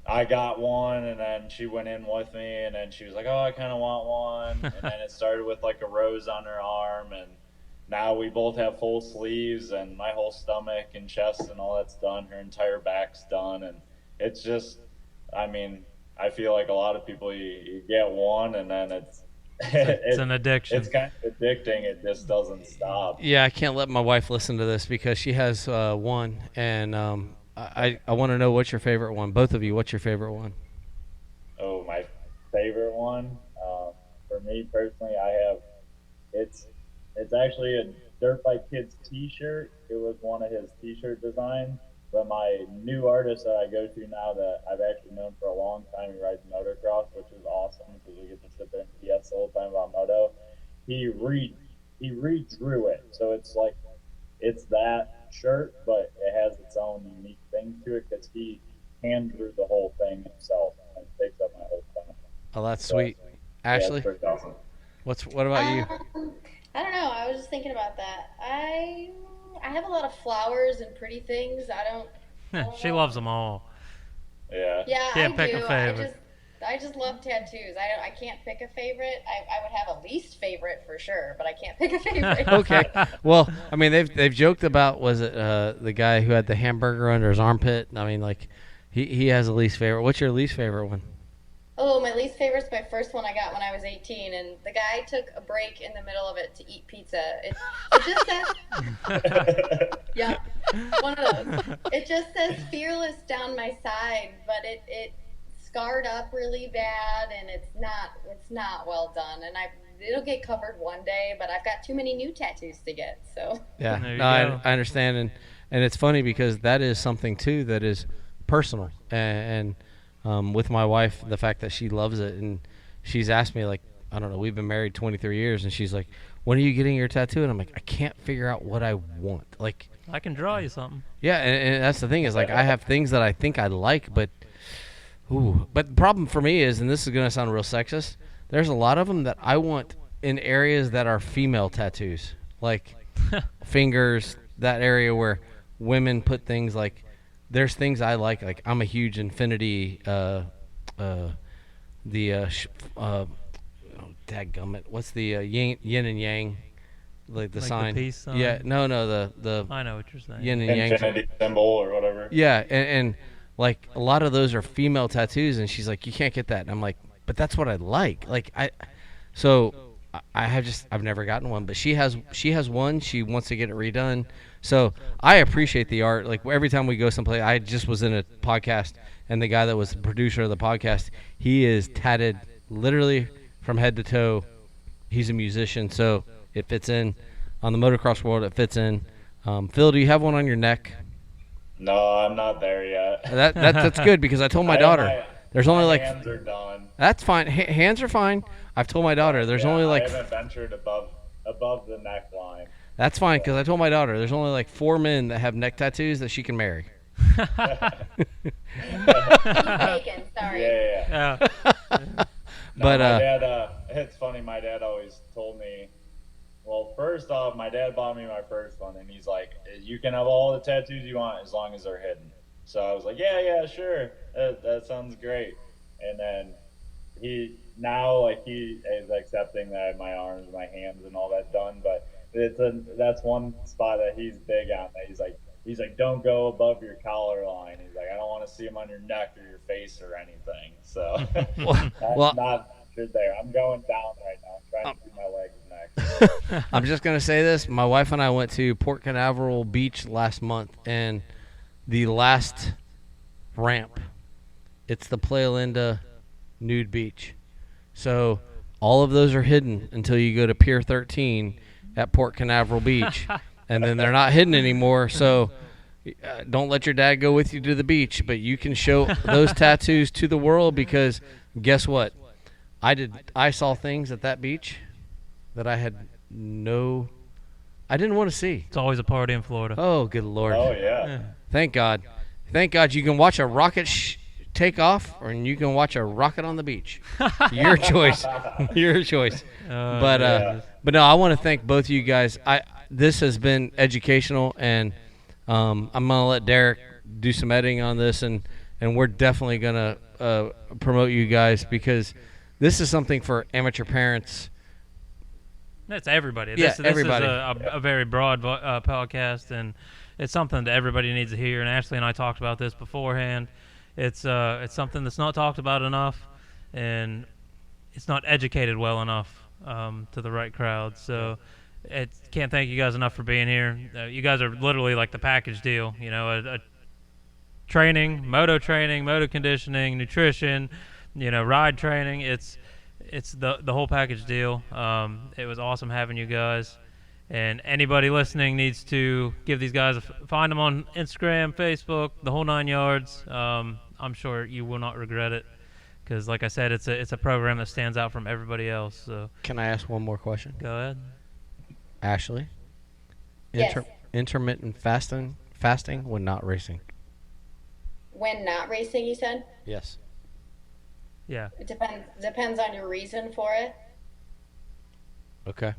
I got one, and then she went in with me, and then she was like, oh, I kind of want one. And then it started with like a rose on her arm, and now we both have full sleeves, and my whole stomach and chest and all that's done. Her entire back's done, and it's just, I feel like a lot of people, you get one, and then it's an addiction. It's kind of addicting. It just doesn't stop. Yeah, I can't let my wife listen to this because she has one, and I want to know what's your favorite one. Both of you, what's your favorite one? Oh, my favorite one? For me personally, it's actually a Dirt Bike Kids t-shirt. It was one of his t-shirt designs. But my new artist that I go to now that I've actually known for a long time, he rides motocross, which is awesome because we get to sit there and BS the whole time about moto. He redrew it. So it's that shirt, but it has its own unique thing to it because he hand drew the whole thing himself, and it takes up my whole time. Oh, that's sweet. Ashley, pretty awesome. What about you? I don't know. I was just thinking about that. I have a lot of flowers and pretty things. I don't She know. loves them all. Yeah. Yeah, Can't I pick do. a favorite. I just love tattoos. I can't pick a favorite. I would have a least favorite for sure, but I can't pick a favorite. Okay. Well, they've joked about, was it the guy who had the hamburger under his armpit? He has a least favorite. What's your least favorite one? Oh, my least favorite's my first one I got when I was 18, and the guy took a break in the middle of it to eat pizza. It just says, yeah, one of those. It just says fearless down my side, but it scarred up really bad, and it's not well done, and it'll get covered one day, but I've got too many new tattoos to get, so. Yeah, There you no, go. I understand, and it's funny because that is something too that is personal, and with my wife, the fact that she loves it, and she's asked me, like, I don't know, we've been married 23 years, and she's like, when are you getting your tattoo? And I'm like, I can't figure out what I want. Like, I can draw you something. yeah, and that's the thing is, like, I have things that I think I like, but the problem for me is, and this is going to sound real sexist, there's a lot of them that I want in areas that are female tattoos, like fingers, that area where women put things like. There's things I like. Like I'm a huge infinity. Dadgummit. What's the yin and yang? Like the Like the sign. peace sign? Yeah. No. The I know what you're saying. yin and yang. Infinity symbol or whatever. Yeah, and like a lot of those are female tattoos, and she's like, you can't get that. And I'm like, but that's what I like. So I've never gotten one, but she has one. She wants to get it redone. So I appreciate the art. Like every time we go someplace, I just was in a podcast, and the guy that was the producer of the podcast, he is tatted literally from head to toe. He's a musician, so it fits in. On the motocross world, it fits in. Phil, do you have one on your neck? No, I'm not there yet. That's good because I told my daughter there's only like hands are done. That's fine. Hands are fine. I've told my daughter there's only like I haven't ventured above the neckline. that's fine because I told my daughter there's only like 4 men that have neck tattoos that she can marry. Taken, sorry. Yeah. No, But my dad, it's funny. My dad always told me. Well, first off, my dad bought me my first one, and he's like, "You can have all the tattoos you want as long as they're hidden." So I was like, "Yeah, sure, that sounds great." And then he is accepting that I have my arms, my hands, and all that done. But that's one spot that he's big on. That he's like, "Don't go above your collar line." He's like, "I don't want to see them on your neck or your face or anything." So well, not good there. I'm going down right now. I'm trying to do my legs next. I'm just gonna say this. My wife and I went to Port Canaveral Beach last month, and the last ramp, it's the Playa Linda nude beach. So all of those are hidden until you go to Pier 13 at Port Canaveral Beach, and then they're not hidden anymore. So don't let your dad go with you to the beach, but you can show those tattoos to the world because guess what? I saw things at that beach that I didn't want to see. It's always a party in Florida. Oh, good Lord. Oh yeah. Thank God. Thank God you can watch a rocket take off or you can watch a rocket on the beach. Your choice. Your choice. But no, I want to thank both of you guys. This has been educational, and I'm going to let Derek do some editing on this, and we're definitely going to promote you guys because this is something for amateur parents. That's everybody. Yeah, This everybody. is a very broad podcast, and it's something that everybody needs to hear. And Ashlee and I talked about this beforehand. It's something that's not talked about enough, and it's not educated well enough to the right crowd. So can't thank you guys enough for being here. You guys are literally like the package deal. You know, a training, moto conditioning, nutrition, ride training. It's the whole package deal. It was awesome having you guys. And anybody listening needs to give these guys find them on Instagram, Facebook, the whole 9 yards. I'm sure you will not regret it because, like I said, it's a program that stands out from everybody else. So Can I ask one more question? go ahead. Ashlee? Yes. Intermittent fasting when not racing. When not racing, you said? Yes. Yeah. It depends on your reason for it. Okay.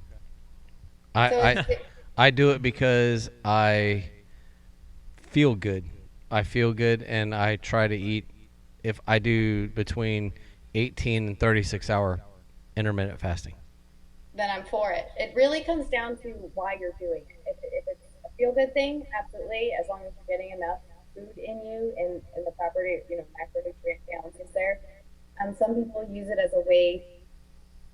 So I do it because I feel good. I feel good, and I try to eat. If I do between 18 and 36-hour intermittent fasting. then I'm for it. It really comes down to why you're doing it. If it's a feel-good thing, absolutely, as long as you're getting enough food in you and the proper, macronutrient balance is there. Some people use it as a way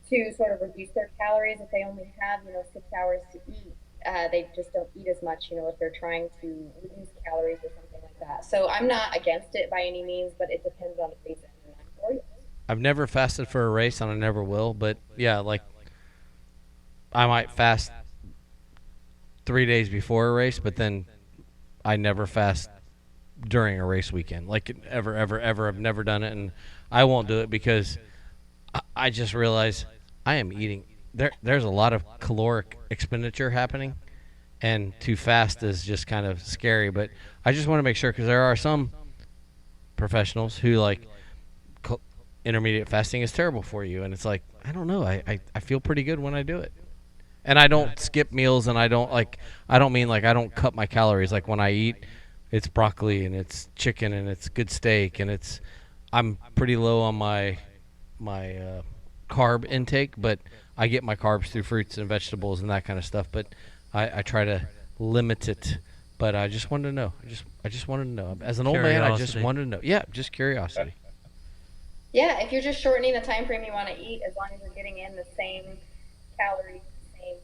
to sort of reduce their calories if they only have, 6 hours to eat. They just don't eat as much, if they're trying to reduce calories or something like that. So I'm not against it by any means, but it depends on the reason for you. I've never fasted for a race, and I never will. But yeah, like I might fast 3 days before a race, but then I never fast during a race weekend. Like ever. I've never done it, and I won't do it because I just realize I am eating. There's a lot of caloric expenditure happening, and to fast is just kind of scary. But I just want to make sure because there are some professionals who intermediate fasting is terrible for you. And it's like, I don't know. I feel pretty good when I do it. And I don't skip meals, and I don't mean like I don't cut my calories. Like when I eat, it's broccoli and it's chicken and it's good steak, and I'm pretty low on my carb intake, but I get my carbs through fruits and vegetables and that kind of stuff. But I try to limit it. But I just wanted to know. I just wanted to know. As an old man, I just wanted to know. Yeah, just curiosity. Yeah, if you're just shortening the time frame you want to eat, as long as you're getting in the same calories, the same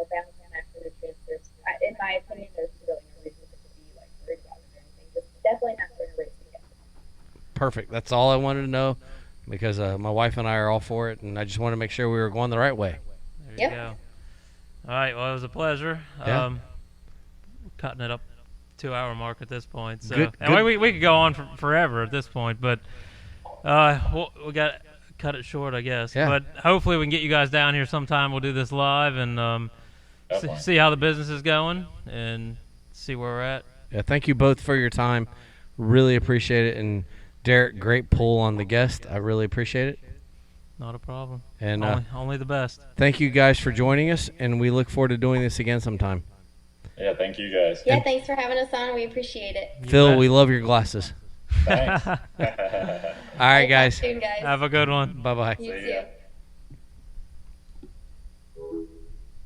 balance of macronutrients, in my opinion, there's really no reason to be like worried about it or anything. Just definitely not going to race again. Perfect. That's all I wanted to know, because my wife and I are all for it, and I just wanted to make sure we were going the right way. There you go. All right. Well, it was a pleasure. Yeah. Cutting it up 2-hour mark at this point. So Good. And we could go on forever at this point, but we got to cut it short, I guess. Yeah. But hopefully we can get you guys down here sometime. We'll do this live and see how the business is going and see where we're at. Yeah. Thank you both for your time. Really appreciate it. And Derek, great pull on the guest. I really appreciate it. Not a problem. And only the best. Thank you guys for joining us, and we look forward to doing this again sometime. Yeah, thank you guys. Yeah, thanks for having us on. We appreciate it. Phil, we love your glasses. Thanks. All right, guys. Talk soon, guys. Have a good one. Bye-bye. You See too. ya.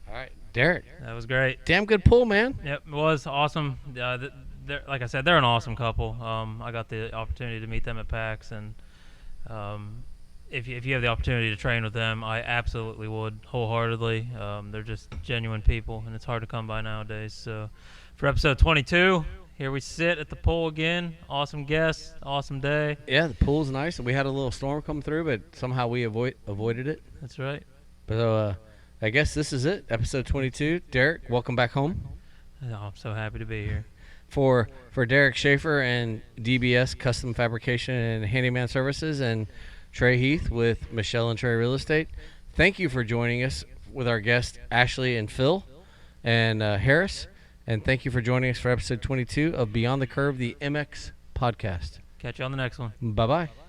All right, Derek. That was great. Damn good pull, man. Yep, it was awesome. Like I said, they're an awesome couple. I got the opportunity to meet them at PAX, and if you have the opportunity to train with them, I absolutely would, wholeheartedly. They're just genuine people, and it's hard to come by nowadays. So for episode 22, here we sit at the pool again. Awesome guest, awesome day. Yeah, the pool's nice. We had a little storm come through, but somehow we avoided it. That's right. But I guess this is it, episode 22. Derek, welcome back home. Oh, I'm so happy to be here. For Derek Schaefer and DBS Custom Fabrication and Handyman Services, and Trey Heath with Michelle and Trey Real Estate, thank you for joining us with our guests Ashlee and Phil and Harris, and thank you for joining us for episode 22 of Beyond the Curve, the MX podcast. Catch you on the next one. Bye-bye.